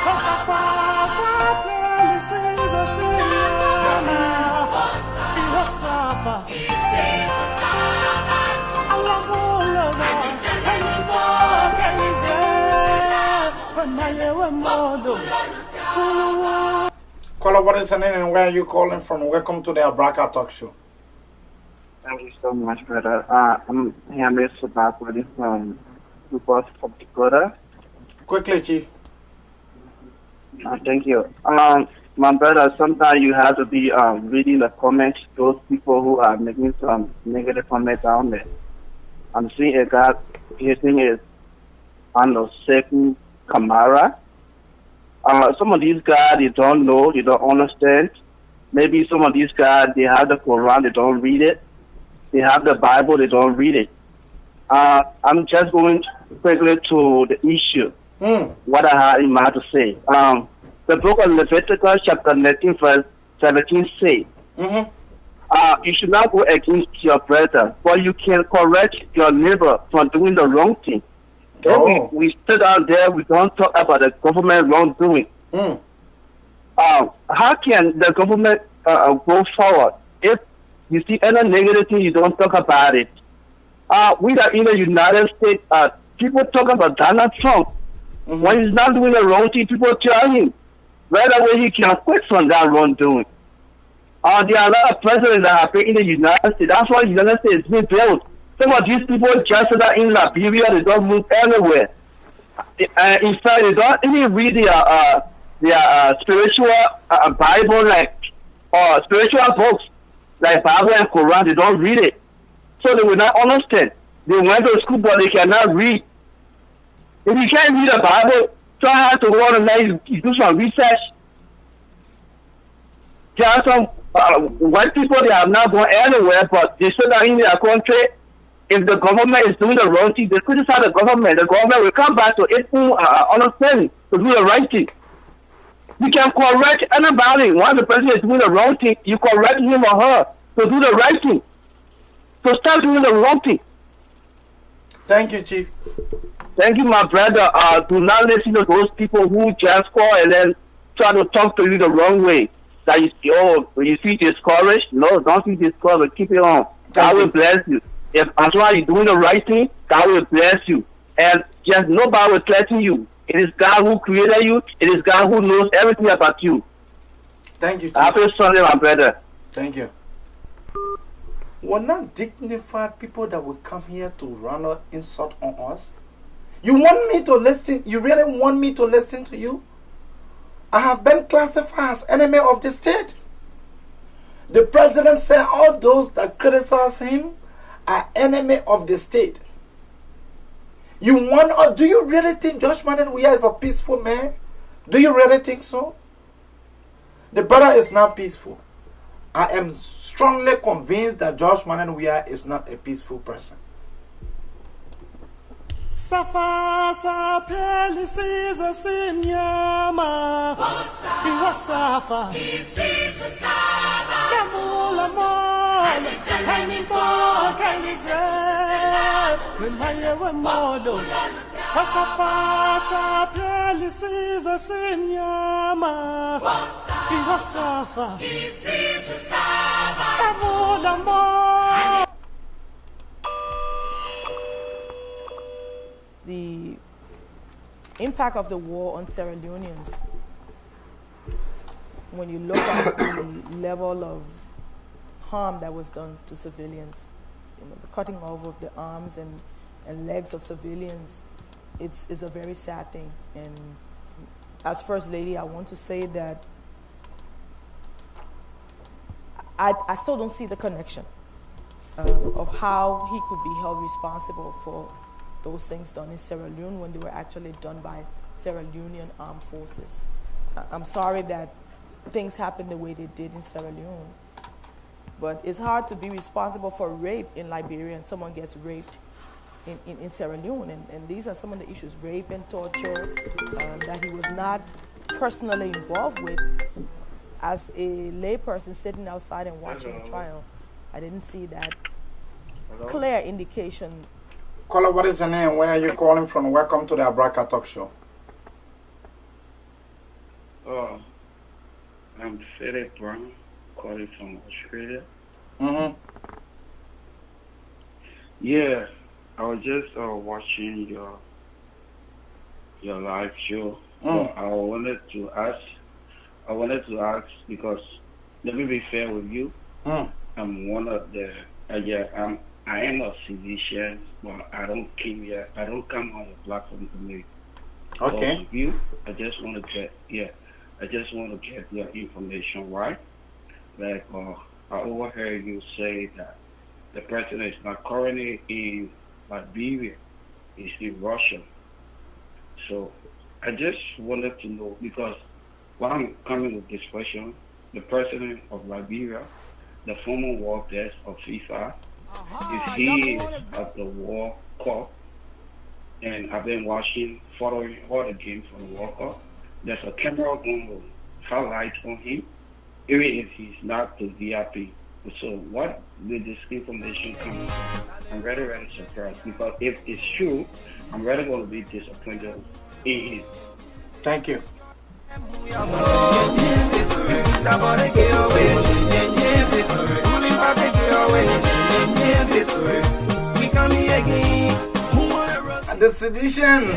Pasapasa, Pelisizo, Siniana, Iwasapa, Alamola, Animo, Kalize, when my young Modo. Caller, what is your name and where are you calling from? Welcome to the Abraka Talk Show. Thank you so much, brother. I'm Hamid Sabakwadi from South Dakota. Quickly, Chief. Thank you. My brother, sometimes you have to be reading the comments, those people who are making some negative comments down there. I'm seeing a guy, his name is Second Kamara. Some of these guys, they don't know, they don't understand. Maybe some of these guys, they have the Quran, they don't read it. They have the Bible, they don't read it. I'm just going quickly to the issue. What I had in mind to say. The book of Leviticus chapter 19 verse 17 says, you should not go against your brother, but you can correct your neighbor from doing the wrong thing. If we sit out there, we don't talk about the government wrongdoing. How can the government go forward if you see any negative thing, you don't talk about it? We are in the United States, people talk about Donald Trump. When he's not doing the wrong thing, people tell him right away he can quit from that wrongdoing. There are a lot of presidents that have been in the United States. That's why the United States is being built. Some of these people just that in Liberia, they don't move anywhere. In fact, they don't even read their spiritual Bible, like spiritual books like Bible and Quran. They don't read it, so they will not understand. They went to school, but they cannot read. If you can't read the Bible, try to go online, you do some research. There are some white people, they are not going anywhere, but they say that in their country, if the government is doing the wrong thing, they criticize the government. The government will come back to its understanding to do the right thing. You can correct anybody. Once the president is doing the wrong thing, you correct him or her to do the right thing. So stop doing the wrong thing. Thank you, Chief. Thank you, my brother. Do not listen to those people who just call and then try to talk to you the wrong way. That you feel discouraged. No, don't feel discouraged. Keep it on. God will bless you. If as long as you're doing the right thing, God will bless you. And just nobody will threaten you. It is God who created you. It is God who knows everything about you. Thank you, Chief. Happy Sunday, my brother. Thank you. We're not dignified people that will come here to run an insult on us. You want me to listen? You really want me to listen to you? I have been classified as enemy of the state. The president said all those that criticize him are enemy of the state. You want, or do you really think George Weah is a peaceful man? Do you really think so? The brother is not peaceful. I am strongly convinced that George Weah is not a peaceful person. Safa sapeli sizo simnyama Iwasafa Isizo saba Kamula mola Haniko kalize Wemaye wemolo Safa sapeli sizo simnyama Iwasafa Isizo saba Kamula mola. The impact of the war on Sierra Leoneans, when you look at the level of harm that was done to civilians, the cutting off of the arms and legs of civilians, it's a very sad thing. And as First Lady, I want to say that I still don't see the connection of how he could be held responsible for those things done in Sierra Leone when they were actually done by Sierra Leonean armed forces. I'm sorry that things happened the way they did in Sierra Leone, but it's hard to be responsible for rape in Liberia and someone gets raped in Sierra Leone. And these are some of the issues, rape and torture, that he was not personally involved with. As a layperson sitting outside and watching the trial, I didn't see that clear indication. Caller, what is your name? Where are you calling from? Welcome to the Abraka Talk Show. I'm Philip Brown, calling from Australia. Yeah, I was just watching your live show. But I wanted to ask because let me be fair with you. I'm one of the I am a physician, but I don't come on the platform to make. Okay. With you, I just want to get your information right. Like I overheard you say that the president is not currently in Liberia, he's in Russia. So I just wanted to know, because why I'm coming with this question, the president of Liberia, the former world guest of FIFA, if he is at the World Cup, and I've been following all the games from the World Cup, there's a camera going to highlight on him, even if he's not the VIP. So what did this information come from? I'm very, very surprised, because if it's true, I'm really going to be disappointed in him. Thank you. The seditions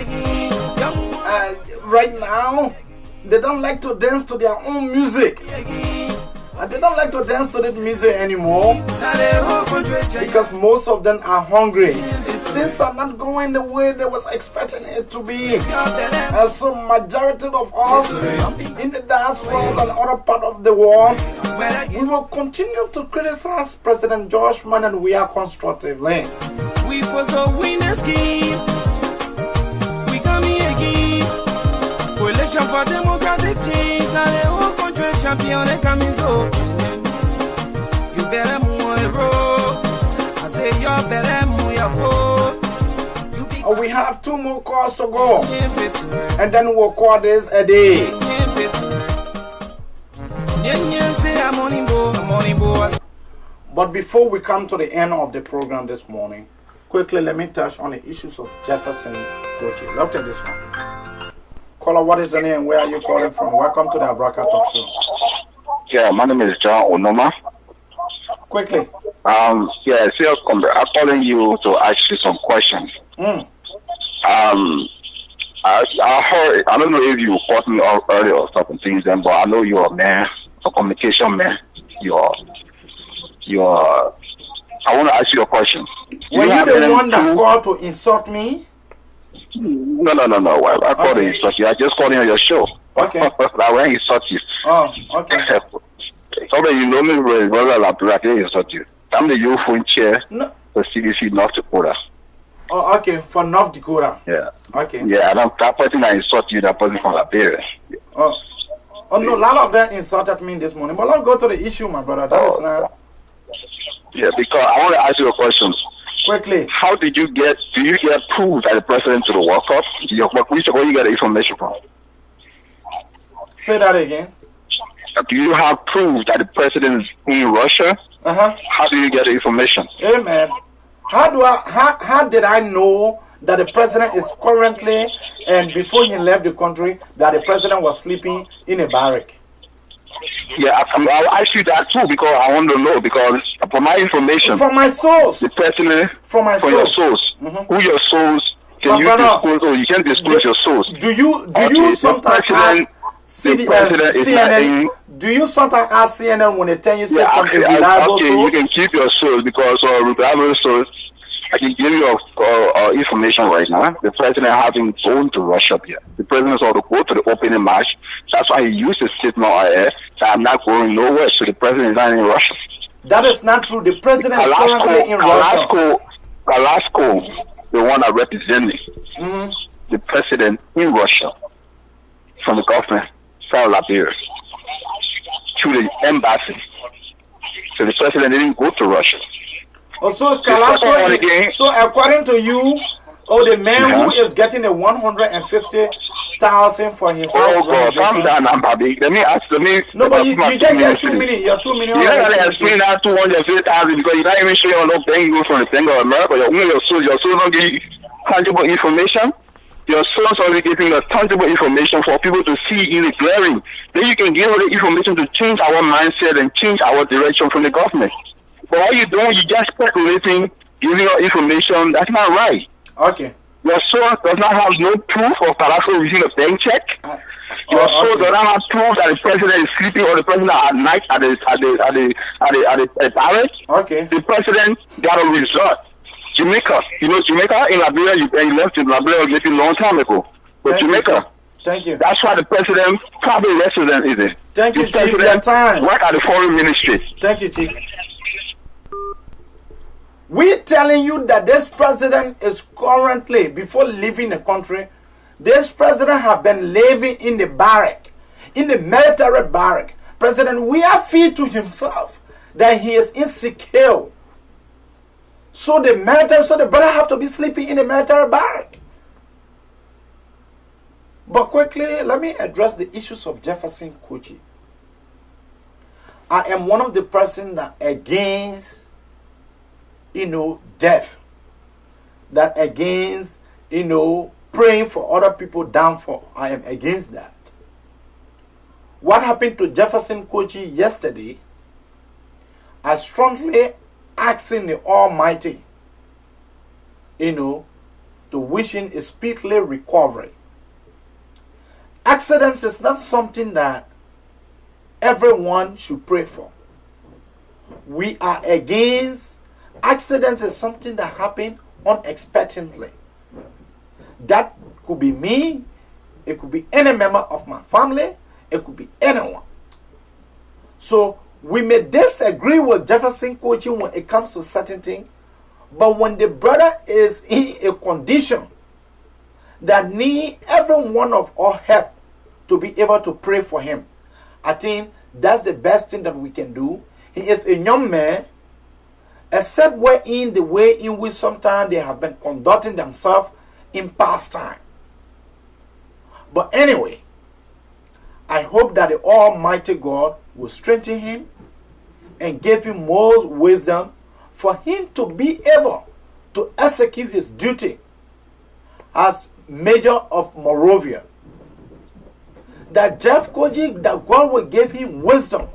right now, they don't like to dance to their own music. They don't like to dance to this music anymore because most of them are hungry. Things are not going the way they was expecting it to be. And so majority of us in the diaspora and other part of the world, we will continue to criticize President George Weah and we are constructively. We was the winners game. We come here again. Coalition for democratic change. Now the whole country champion they coming so. You better move the road. I say you better move your foot. We have 2 more calls to go, and then we'll call this a day. But before we come to the end of the program this morning, quickly let me touch on the issues of Jefferson Kochi. Look at this one. Caller, what is your name? Where are you calling from? Welcome to the Abraka Talk Show. Yeah, my name is John Onoma. Quickly. I'm calling you to ask you some questions. I heard, I don't know if you caught me off earlier or something things then, but I know you're a man, a communication man. I want to ask you a question. Were you the one that called to insult me? No. I called to insult you. I just called in on your show. Okay. I won't insult you. Oh, okay. Somebody you know me, brother, I didn't insult you. I'm the youth in chair for CDC North Dakota. Oh, okay, for North Dakota. Yeah. Okay. Yeah, that person that insulted you, that person from Liberia. Oh, no, a lot of them insulted me this morning. But let's go to the issue, my brother. That is not. Yeah, because I want to ask you a question. Quickly. How do you get proof that the president to the World Cup? Where you get the information from? Say that again. Do you have proof that the president is in Russia? How do you get the information? Hey, man. How did I know that the president is currently, and before he left the country, that the president was sleeping in a barrack? Yeah, I'll ask you that too because I want to know, because for my information, from my source, the president, from my source, your source, who your source, can you disclose, or you can't disclose your source? Do you sometimes ask CNN? Do you sometimes ask CNN when they tell you say from a reliable source? You can keep your source because reliable source. I can give you information right now. The president hasn't gone to Russia yet. The president ought to go to the opening match. That's why he used the statement on air that I'm not going nowhere. So the president is not in Russia. That is not true. The president is currently in Russia. Alaska, the one that represented the president in Russia from the government, South Liberia, to the embassy. So the president didn't go to Russia. So according to you, the man who is getting a 150,000 for his house renovation. No, but you just get 2 million. You're 2 million. You don't explain that 250,000 because you don't even show your no bank from the bank of America. Your source don't give you tangible information. Your source only giving us tangible information for people to see in the glaring. Then you can give the information to change our mindset and change our direction from the government. But what you doing, you just speculating, giving your information. That's not right. Okay. Your source does not have no proof of Palazzo receiving a bank check. Your source does not have proof that the president is sleeping or the president at night at the palace. Okay. The president got a resort. Jamaica. You know Jamaica in Liberia, you left in Liberia maybe a long time ago. But Jamaica. Thank you. That's why the president probably resident is it. Thank you, Chief. Your time. Work at the foreign ministry. Thank you, Chief. We're telling you that this president is currently, before leaving the country, this president has been living in the barrack, in the military barrack. President Weah feel to himself that he is insecure. So the brother have to be sleeping in the military barrack. But quickly, let me address the issues of Jefferson Kochi. I am one of the person that against death, that against, praying for other people downfall. I am against that. What happened to Jefferson Kochi yesterday, I strongly asking the Almighty, to wish him a speedily recovery. Accidents is not something that everyone should pray for. We are against accidents. Is something that happened unexpectedly. That could be me, it could be any member of my family, it could be anyone. So we may disagree with Jefferson coaching when it comes to certain things, but when the brother is in a condition that need every one of our help to be able to pray for him, I think that's the best thing that we can do. He is a young man, except we're in the way in which sometimes they have been conducting themselves in past time. But anyway, I hope that the Almighty God will strengthen him and give him more wisdom for him to be able to execute his duty as Major of Moravia. That Jeff Koji, that God will give him wisdom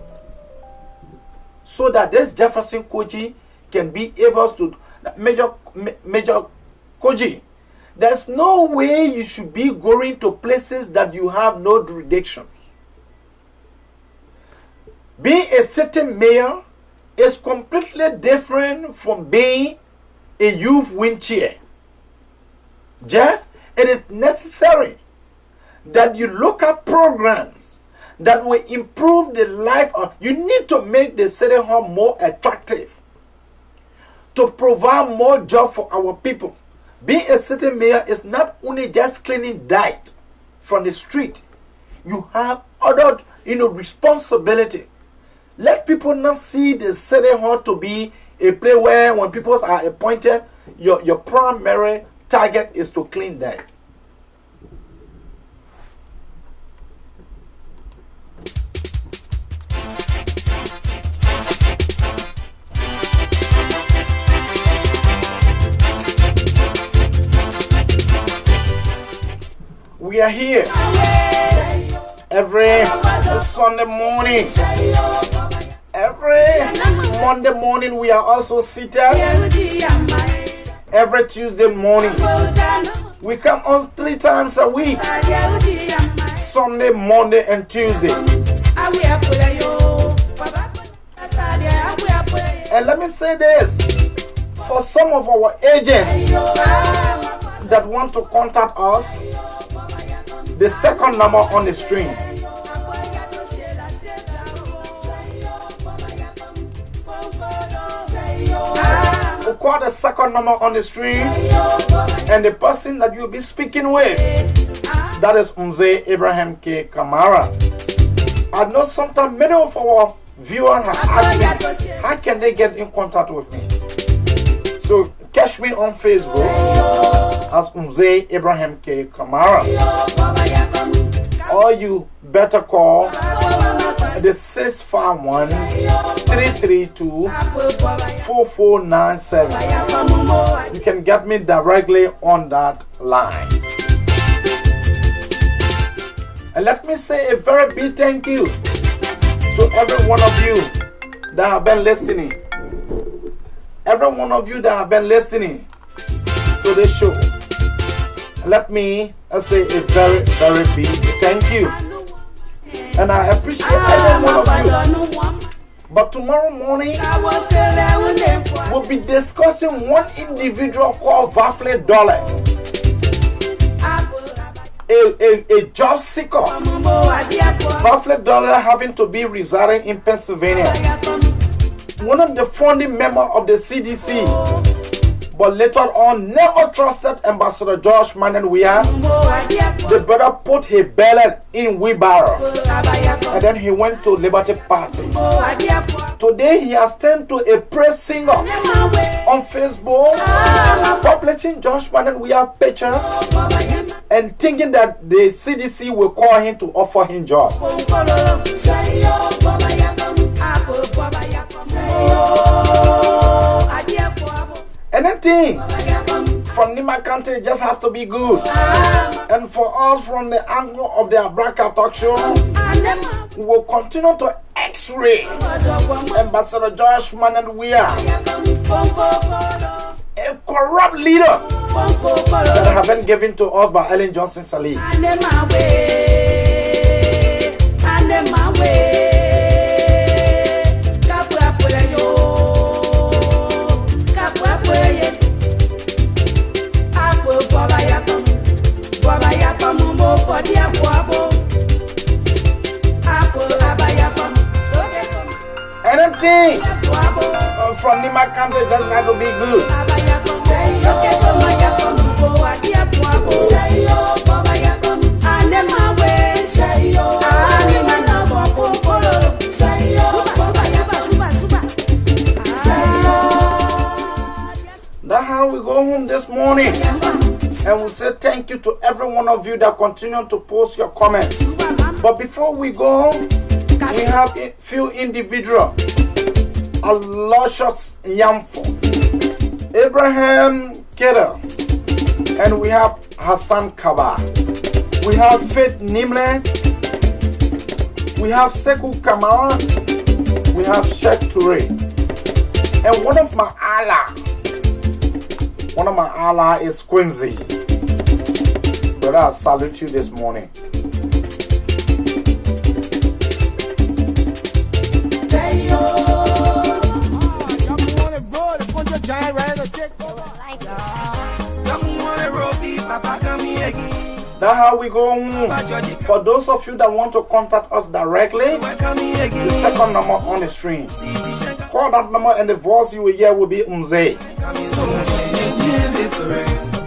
so that this Jefferson Koji can be able to, Major Koji, there's no way you should be going to places that you have no jurisdictions. Being a city mayor is completely different from being a youth wheelchair. Jeff, it is necessary that you look at programs that will improve the life of, you need to make the city hall more attractive, to provide more jobs for our people. Being a city mayor is not only just cleaning dirt from the street. You have other, responsibility. Let people not see the city hall to be a place where when people are appointed, your primary target is to clean dirt. We are here every Sunday morning. Every Monday morning we are also seated. Every Tuesday morning. We come on 3 times a week. Sunday, Monday, and Tuesday. And let me say this. For some of our agents that want to contact us, the second number on the screen. We call the second number on the screen, and the person that you'll be speaking with, that is Mzee Abraham K. Kamara. I know sometimes many of our viewers have asked me, how can they get in contact with me? So catch me on Facebook as Mzee Abraham K. Kamara. Or you better call the 651-332-4497. You can get me directly on that line. And let me say a very big thank you to every one of you that have been listening. Every one of you that have been listening to this show. Let me say a very, very big thank you. And I appreciate every one of you. But tomorrow morning, we'll be discussing one individual called Vafle Dollar. A job seeker. Vafle Dollar having to be residing in Pennsylvania. One of the founding members of the CDC. But later on, never trusted Ambassador George Weah. The brother put his belly in wheelbarrow, and then he went to Liberty Party. Today he has turned to a praise singer on Facebook, publishing George Weah pictures and thinking that the CDC will call him to offer him job. Anything from Nima County just have to be good. And for us from the angle of the Abraka talk show, we will continue to X-ray Ambassador George Weah, a corrupt leader that have been given to us by Ellen Johnson Sirleaf. anything from Nima County doesn't have to be good. That's how we go home this morning. And we say thank you to every one of you that continue to post your comments. But before we go, we have a few individuals. Aloysius Yamfo, Abraham Keda, and we have Hassan Kaba. We have Faith Nimle. We have Sekou Kamara. We have Sheikh Toure. And one of my Allah is Quincy. Brother, I salute you this morning. That's how we go home. For those of you that want to contact us directly, the second number on the screen. Call that number and the voice you will hear will be Umze.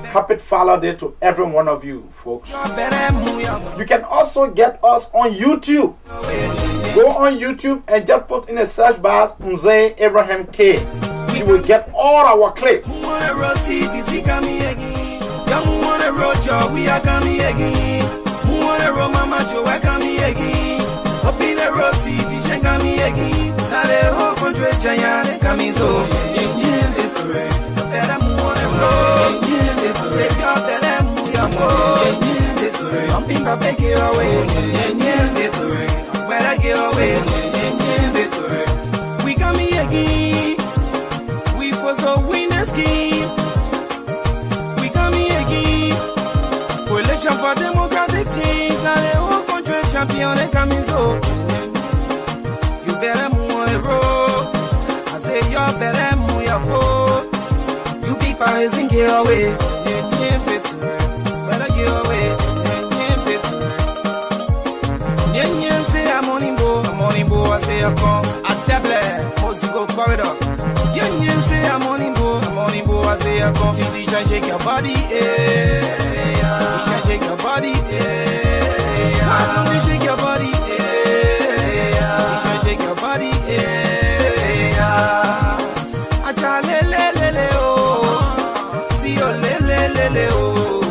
Happy Father's Day to every one of you, folks. You can also get us on YouTube. Go on YouTube and just put in a search bar Umze Abraham K. You will get all our clips. We are coming again. Mwana ro mama jo we coming again. Opile ro city she coming again. Ale ho konjwe chanya coming so. Yen letore. Bera mwana ro. Yen letore. Ka bera muya mo. Yen letore. Pumping back get away. Yen letore. Bera get away. Yen letore. We coming again. We for the winners game. We coming again. Coalition for democratic change. Now the whole country champion they coming so. You better move on the road. I say you better move your foot. You be Paris and get away. Better get away. Yen say I'm on him bo. I say I come. At table, musical corridor. Yen say I'm on him bo. I say I come. See the shake your body, shake your body, why don't you shake your body, shake your body, acha le oh, see oh le oh,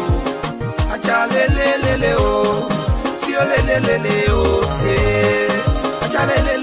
acha le oh, see oh le oh, say acha le